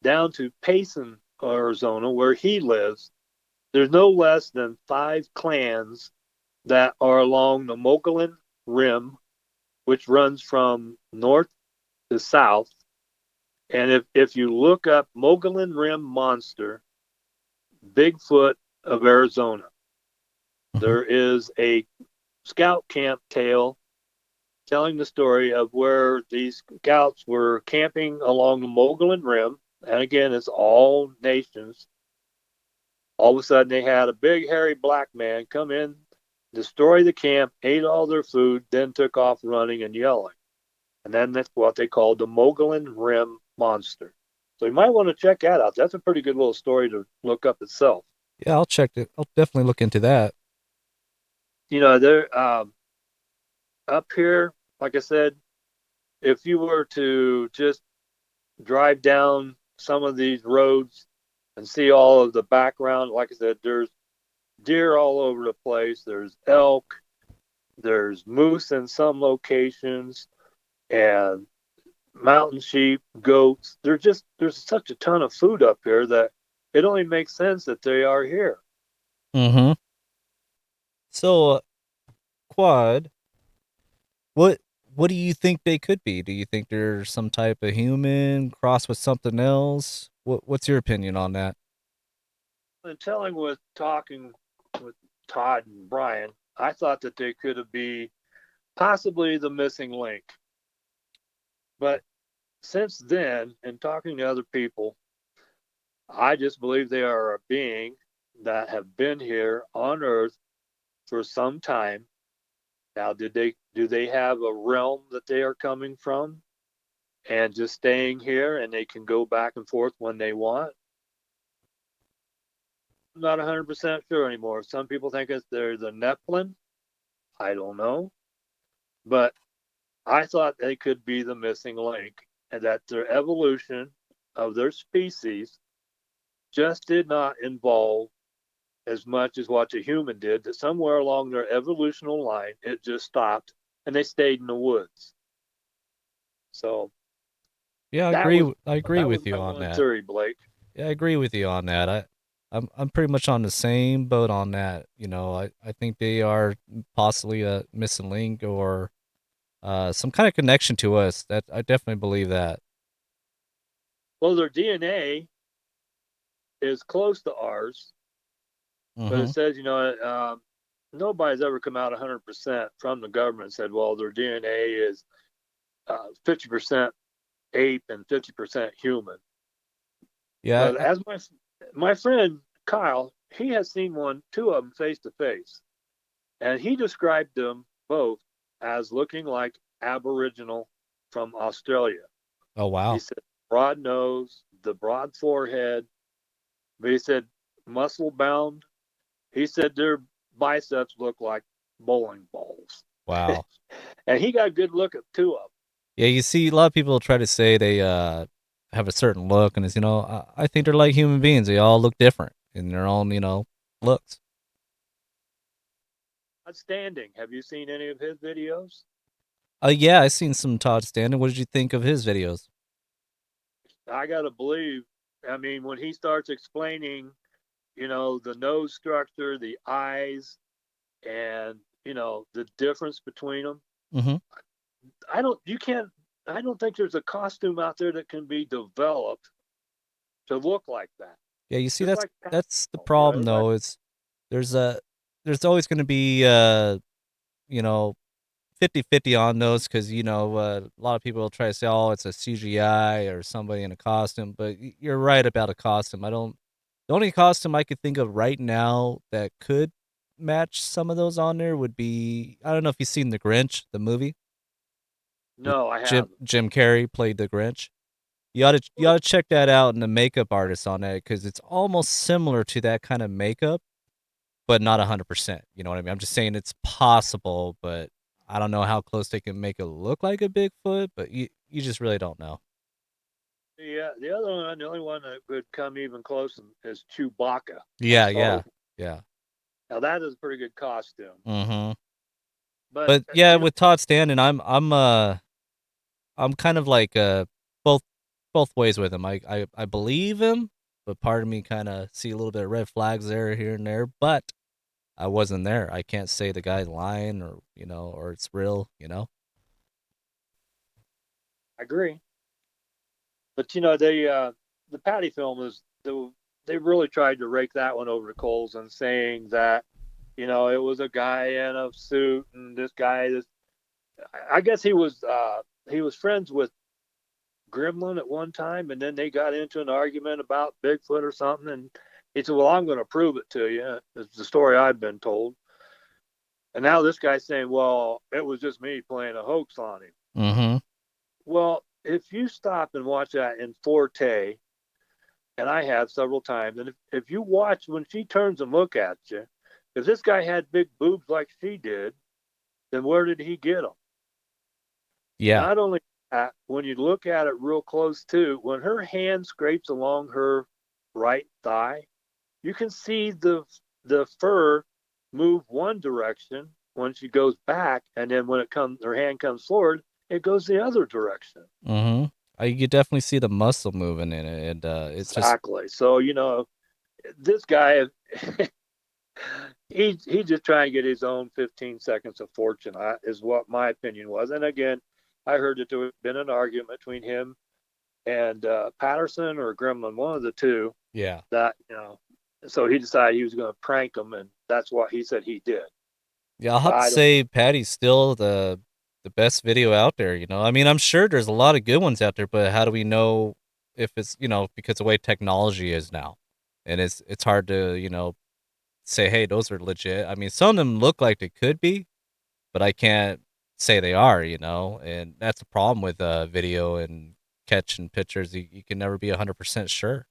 down to Payson, Arizona, where he lives, there's no less than 5 clans that are along the Mogollon Rim, which runs from north to south. And if you look up Mogollon Rim Monster, Bigfoot of Arizona,
Hmm.
there is a scout camp tale telling the story of where these scouts were camping along the Mogollon Rim. And again, it's all nations. All of a sudden, they had a big, hairy black man come in, destroy the camp, ate all their food, then took off running and yelling. And then that's what they called the Mogollon Rim Monster. So you might want to check that out. That's a pretty good little story to look up itself.
Yeah, I'll check it. I'll definitely look into that.
They're up here, like I said, if you were to just drive down some of these roads and see all of the background, like I said, there's deer all over the place. There's elk, there's moose in some locations, and mountain sheep, goats. There's such a ton of food up here that it only makes sense that they are here.
Hmm. So, Quad, what what do you think they could be? Do you think they're some type of human crossed with something else? What's your opinion on that?
And telling with talking with Todd and Brian, I thought that they could have be possibly the missing link. But since then, and talking to other people, I just believe they are a being that have been here on Earth for some time. Now, do they have a realm that they are coming from and just staying here and they can go back and forth when they want? I'm not 100% sure anymore. Some people think they're the Nephilim. I don't know. But I thought they could be the missing link and that their evolution of their species just did not involve as much as what the human did, that somewhere along their evolutional line, it just stopped and they stayed in the woods. So
Yeah,
that was
I agree
that was
with you
my
on
one
that.
theory, Blake.
Yeah, I agree with you on that. I'm pretty much on the same boat on that. You know, I think they are possibly a missing link or some kind of connection to us. That I definitely believe that.
Well, their DNA is close to ours, but it
Mm-hmm.
says, nobody's ever come out 100% from the government and said, well, their DNA is 50% ape and 50% human.
Yeah,
But as my friend Kyle, he has seen two of them face to face, and he described them both as looking like Aboriginal from Australia.
oh
He
wow.
said broad nose, the broad forehead, but he said muscle bound. He said their biceps look like bowling balls.
Wow.
And he got a good look at two of them.
Yeah, you see a lot of people try to say they have a certain look and it's, I think they're like human beings. They all look different in their own, looks.
Outstanding. Have you seen any of his videos?
Yeah, I seen some Todd Stanton. What did you think of his videos?
I got to believe, I mean, when he starts explaining, the nose structure, the eyes, and, the difference between them,
Mm-hmm.
I don't, you can't, I don't think there's a costume out there that can be developed to look like that.
Yeah, you see
Just
that's
like Pat,
that's the problem
everybody.
though. It's there's a there's always going to be you know 50-50 on those because a lot of people will try to say, oh, it's a CGI or somebody in a costume, but you're right about a costume. I don't The only costume I could think of right now that could match some of those on there would be, I don't know if you've seen The Grinch, the movie with
No, I
Jim
haven't.
Jim Carrey played the Grinch. You ought to check that out and the makeup artist on that because it's almost similar to that kind of makeup, but not 100%. You know what I mean? I'm just saying it's possible, but I don't know how close they can make it look like a Bigfoot, but you just really don't know.
Yeah, the other one, the only one that could come even close is Chewbacca from
Yeah,
Star
yeah,
Wars.
yeah.
Now that is a pretty good costume.
Mm-hmm.
But
But yeah, with Todd Stanton, I'm kind of like both both ways with him. I believe him, but part of me kind of see a little bit of red flags there here and there. But I wasn't there. I can't say the guy's lying or or it's real.
I agree. But the Patty film is they really tried to rake that one over the coals and saying that it was a guy in a suit and this guy this I guess he was friends with Gremlin at one time, and then they got into an argument about Bigfoot or something, and he said, "Well, I'm going to prove it to you." It's the story I've been told. And now this guy's saying, "Well, it was just me playing a hoax on him."
Mm-hmm.
Well, if you stop and watch that in Forte, and I have several times, and if you watch when she turns and look at you, if this guy had big boobs like she did, then where did he get them?
Yeah.
Not only that, when you look at it real close too, when her hand scrapes along her right thigh, you can see the fur move one direction when she goes back, and then when her hand comes forward, it goes the other direction.
Mm-hmm. You could definitely see the muscle moving in it, and it's just
Exactly. So this guy, He's just trying to get his own 15 seconds of fortune, is what my opinion was. And again, I heard that there had been an argument between him and Patterson or Gremlin, one of the two.
Yeah.
That so he decided he was going to prank him, and that's what he said he did.
Yeah, I'll have to
I don't.
say Patty's still the best video out there, you know. I mean, I'm sure there's a lot of good ones out there, but how do we know if it's, because the way technology is now. And it's hard to, say, "Hey, those are legit." I mean, some of them look like they could be, but I can't say they are, you know. And that's the problem with video and catching pictures. You can never be 100% sure.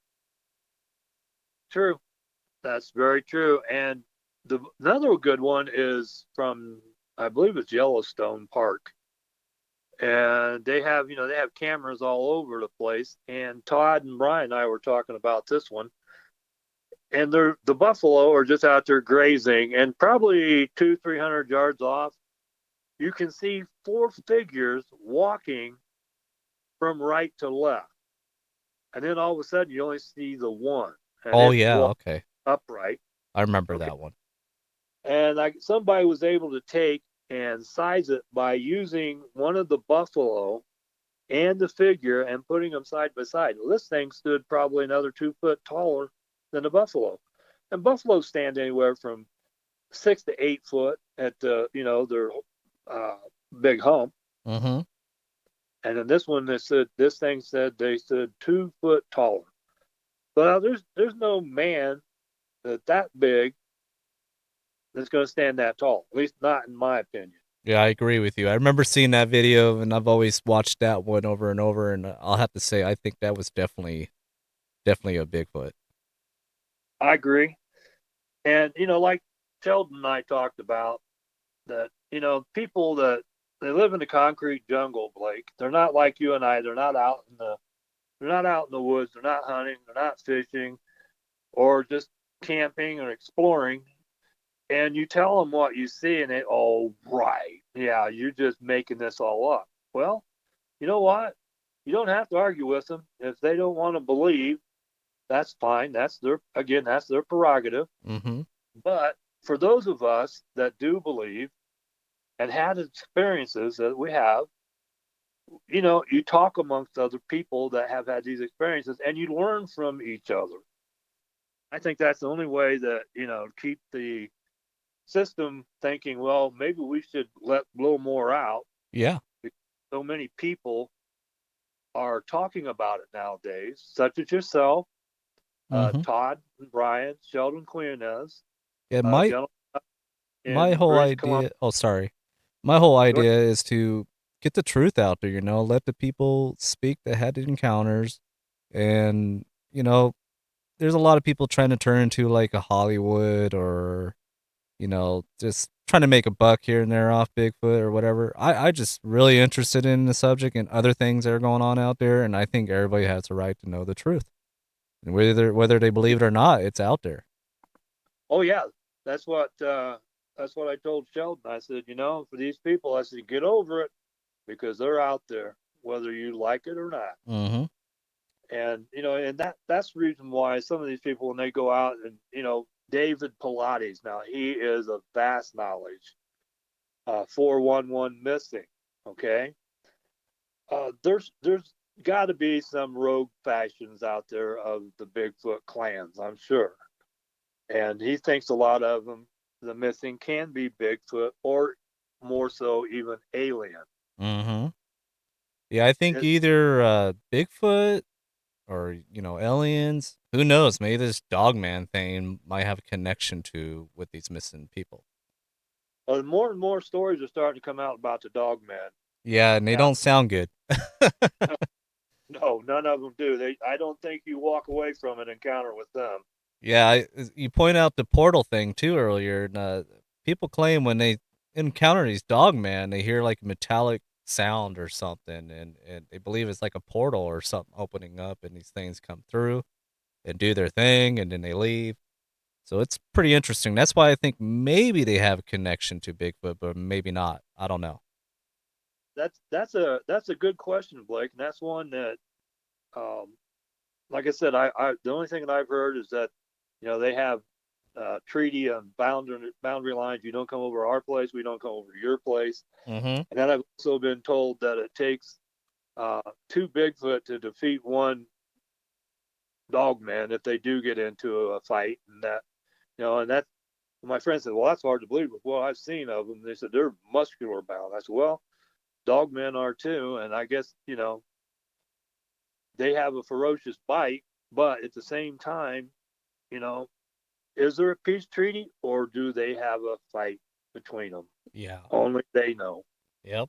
True. That's very true. And another good one is from, I believe it's Yellowstone Park, and they have cameras all over the place. And Todd and Brian and I were talking about this one, and the buffalo are just out there grazing, and probably 200-300 yards off, you can see four figures walking from right to left, and then all of a sudden you only see the one, and
Oh
it's
yeah,
walking
okay.
upright.
I remember
Okay,
that one.
and somebody was able to take and size it by using one of the buffalo and the figure and putting them side by side. Well, this thing stood probably another 2 foot taller than the buffalo, and buffaloes stand anywhere from 6 to 8 foot at their uh, big hump.
Mhm.
And then this one, they said this thing said they stood 2 foot taller. But there's no man that big that's going to stand that tall. At least not in my opinion.
Yeah, I agree with you. I remember seeing that video, and I've always watched that one over and over. And I'll have to say, I think that was definitely a Bigfoot.
I agree. And like Sheldon and I talked about, that people that they live in the concrete jungle, Blake. They're not like you and I. They're not out in the woods. They're not hunting. They're not fishing or just camping or exploring. And you tell them what you see, and they, oh, right, yeah, you're just making this all up. Well, you know what? You don't have to argue with them if they don't want to believe. That's fine. That's their prerogative.
Mhm.
But for those of us that do believe and had experiences that we have, you talk amongst other people that have had these experiences, and you learn from each other. I think that's the only way that keep the system thinking, well, maybe we should let a little more out,
Yeah.
because so many people are talking about it nowadays, such as yourself,
Mhm.
Todd and Brian, Sheldon Quinez,
Yeah, my
gentleman
my
in
whole
British Columbia.
idea. Oh, sorry. My whole
Go ahead.
idea is to get the truth out there. You know, let the people speak that had encounters, and you know, there's a lot of people trying to turn into like a Hollywood or just trying to make a buck here and there off Bigfoot or whatever. I just really interested in the subject and other things that are going on out there, and I think everybody has a right to know the truth. And whether they believe it or not, it's out there.
Oh yeah, that's what uh, that's what I told Sheldon. I said, for these people, I said, get over it because they're out there, whether you like it or not.
Mm-hmm.
And and that's the reason why some of these people, when they go out, and David Pilates, now he is a vast knowledge. 411 missing. Okay, there's got to be some rogue factions out there of the Bigfoot clans, I'm sure. And he thinks a lot of them, the missing, can be Bigfoot or more so even alien.
Mm-hmm. Yeah, I think
It,
either Bigfoot or aliens. Who knows? Maybe this dogman thing might have a connection to with these missing people.
more and more stories are starting to come out about the dog man.
Yeah, and they
Now,
don't sound good.
no, none of them do. I don't think you walk away from an encounter with them.
Yeah, you point out the portal thing too earlier. And, people claim when they encounter these dogman, they hear like a metallic sound or something, and they believe it's like a portal or something opening up, and these things come through and do their thing, and then they leave. So it's pretty interesting. That's why I think maybe they have a connection to Bigfoot, but maybe not. I don't know.
That's a good question, Blake, and that's one that, um, like I said, I the only thing that I've heard is that they have treaty and boundary lines. You don't come over our place. We don't come over your place.
Mm-hmm.
And then I've also been told that it takes two Bigfoot to defeat one dog man if they do get into a fight. And that, and that, my friend said, well, that's hard to believe. Well, I've seen of them. They said they're muscular bound. I said, well, dog men are too. And I guess, they have a ferocious bite, but at the same time, you know, is there a peace treaty or do they have a fight between them?
Yeah.
Only they know.
Yep.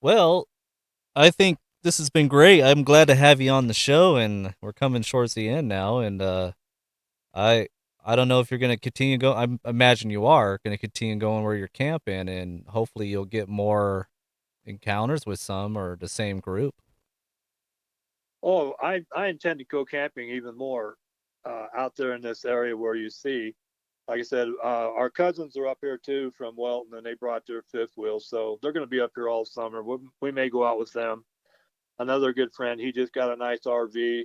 Well, I think this has been great. I'm glad to have you on the show, and we're coming towards the end now. And I I don't know if you're gonna continue go. I imagine you are gonna continue going where you're camping, and hopefully you'll get more encounters with some or the same group.
Oh, I intend to go camping even more out there in this area where you see. Like I said, our cousins are up here too from Welton, and they brought their fifth wheel, so they're going to be up here all summer. We may go out with them. Another good friend, he just got a nice RV,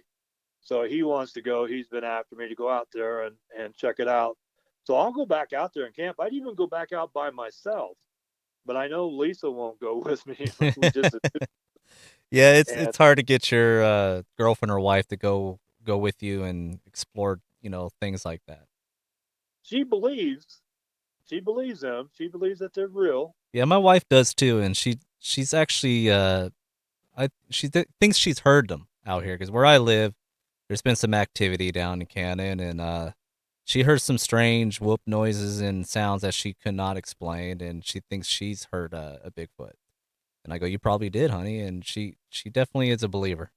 so he wants to go. He's been after me to go out there and check it out. So I'll go back out there and camp. I'd even go back out by myself, but I know Lisa won't go with me. We just
Yeah,
and
it's hard to get your girlfriend or wife to go with you and explore, things like that.
she believes she believes them. She believes that they're real.
Yeah, my wife does too, and she's actually thinks she's heard them out here because where I live, there's been some activity down in Cannon, and she heard some strange whoop noises and sounds that she could not explain, and she thinks she's heard a Bigfoot. And I go, you probably did, honey, and she definitely is a believer.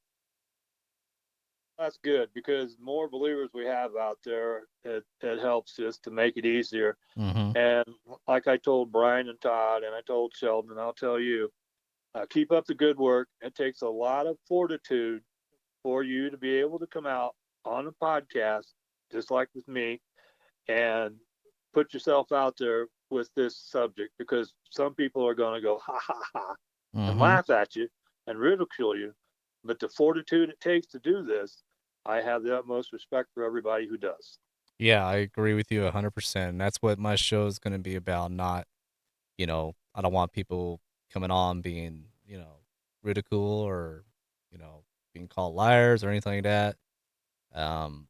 That's good because more believers we have out there, it helps just to make it easier.
Mm-hmm.
And like I told Brian and Todd, and I told Sheldon, and I'll tell you, keep up the good work. It takes a lot of fortitude for you to be able to come out on a podcast, just like with me, and put yourself out there with this subject because some people are going to go, ha, ha, ha, and
Mm-hmm.
laugh at you and ridicule you. But the fortitude it takes to do this, I have the utmost respect for everybody who does.
Yeah, I agree with you 100%. And that's what my show is going to be about. Not, I don't want people coming on being, ridicule or, you know, being called liars or anything like that. Um,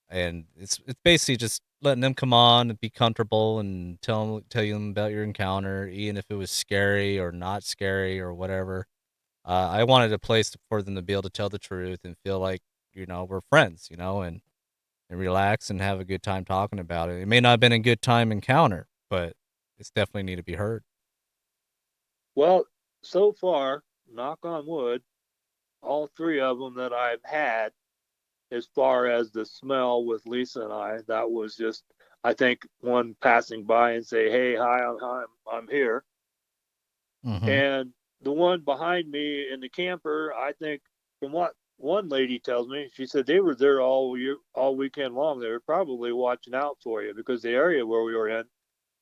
and it's basically just letting them come on and be comfortable and tell them about your encounter, even if it was scary or not scary or whatever. I wanted a place for them to be able to tell the truth and feel like we're friends, and relax and have a good time talking about it. It may not have been a good time encounter, but it's definitely need to be heard.
Well, so far, knock on wood, all three of them that I've had, as far as the smell with Lisa and I, that was just, I think, one passing by and say, "Hey, hi, I'm here,"
Mm-hmm.
and the one behind me in the camper, I think, from what one lady tells me, she said they were there all year, all weekend long. They were probably watching out for you because the area where we were in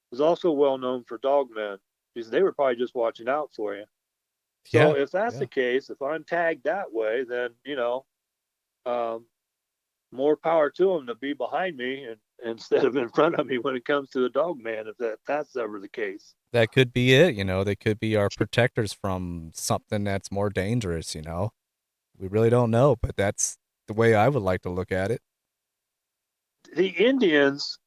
was also well known for dog men. She said they were probably just watching out for you. So
Yeah.
if that's
Yeah.
the case, if I'm tagged that way, then um, more power to them to be behind me and instead of in front of me when it comes to the dog man. If that's ever the case.
That could be it. They could be our protectors from something that's more dangerous. We really don't know, but that's the way I would like to look at it.
The Indians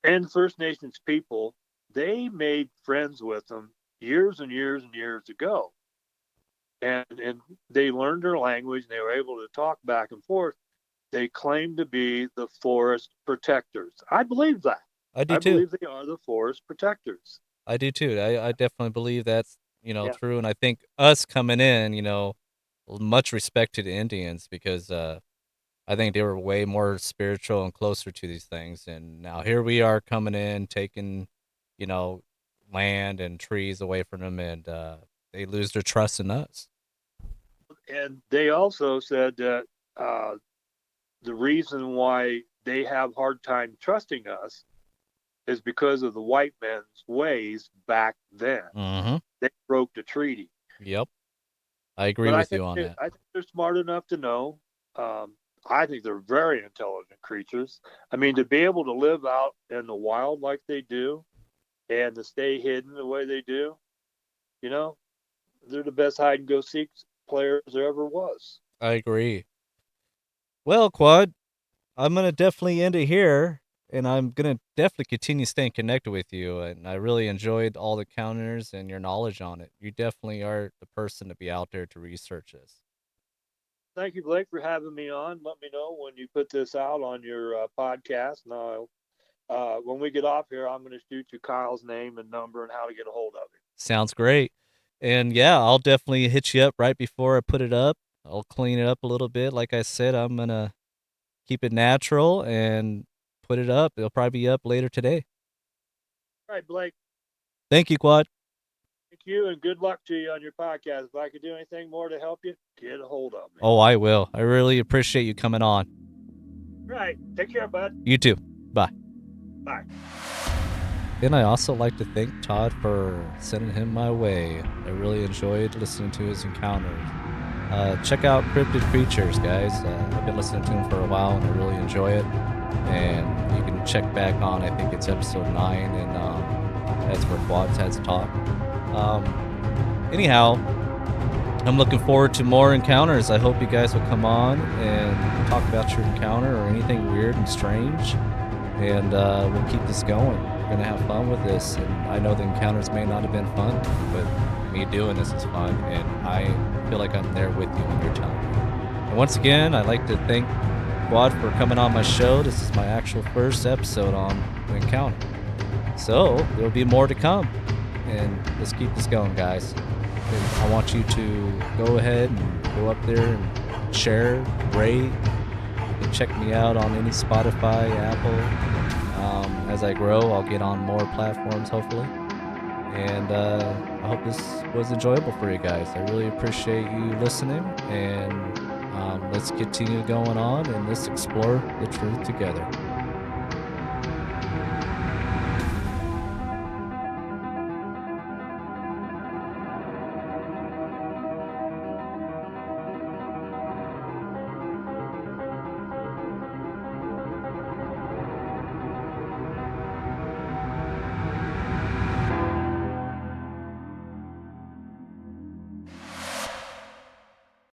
and First Nations people, they made friends with them years and years and years ago. And they learned their language and they were able to talk back and forth. They claim to be the forest protectors. I believe that.
I do
I
too.
believe they are the forest protectors.
I do too. I definitely believe that's,
Yeah.
true. And I think us coming in, much respect to the Indians because I think they were way more spiritual and closer to these things. And now here we are coming in, taking, you know, land and trees away from them, and they lose their trust in us.
And they also said that uh, the reason why they have hard time trusting us is because of the white men's ways back then.
Mm-hmm.
They broke the treaty.
Yep. I agree
But
with you on that.
I think they're smart enough to know. I think they're very intelligent creatures. I mean, to be able to live out in the wild like they do and to stay hidden the way they do, you know, they're the best hide and go seek players there ever was.
I agree. Well, Quad, I'm gonna definitely end it here, and I'm gonna definitely continue staying connected with you. And I really enjoyed all the counters and your knowledge on it. You definitely are the person to be out there to research this.
Thank you, Blake, for having me on. Let me know when you put this out on your podcast. And when we get off here, I'm going to shoot you Kyle's name and number and how to get a hold of him.
Sounds great. And yeah, I'll definitely hit you up right before I put it up. I'll clean it up a little bit. Like I said, I'm gonna keep it natural and put it up. It'll probably be up later today.
All right, Blake.
Thank you, Quad.
Thank you, and good luck to you on your podcast. If I could do anything more to help you, get a hold of me.
Oh, I will. I really appreciate you coming on.
All right. Take care, bud.
You too. Bye.
Bye.
Then I also like to thank Todd for sending him my way. I really enjoyed listening to his encounters. Check out Cryptid Creatures, guys. I've been listening to him for a while and I really enjoy it. And you can check back on, I think it's episode 9, and that's where Quads has talk. Anyhow, I'm looking forward to more encounters. I hope you guys will come on and talk about your encounter or anything weird and strange. And we'll keep this going. We're going to have fun with this. And I know the encounters may not have been fun, but me doing this is fun. And I feel like I'm there with you when you're telling me. And once again, I'd like to thank Quad for coming on my show. This is my actual first episode on the encounter. So there'll be more to come. And let's keep this going, guys. And I want you to go ahead and go up there and share, rate. You can check me out on any Spotify, Apple. As I grow, I'll get on more platforms, hopefully. And I hope this was enjoyable for you guys. I really appreciate you listening. And let's continue going on and let's explore the truth together.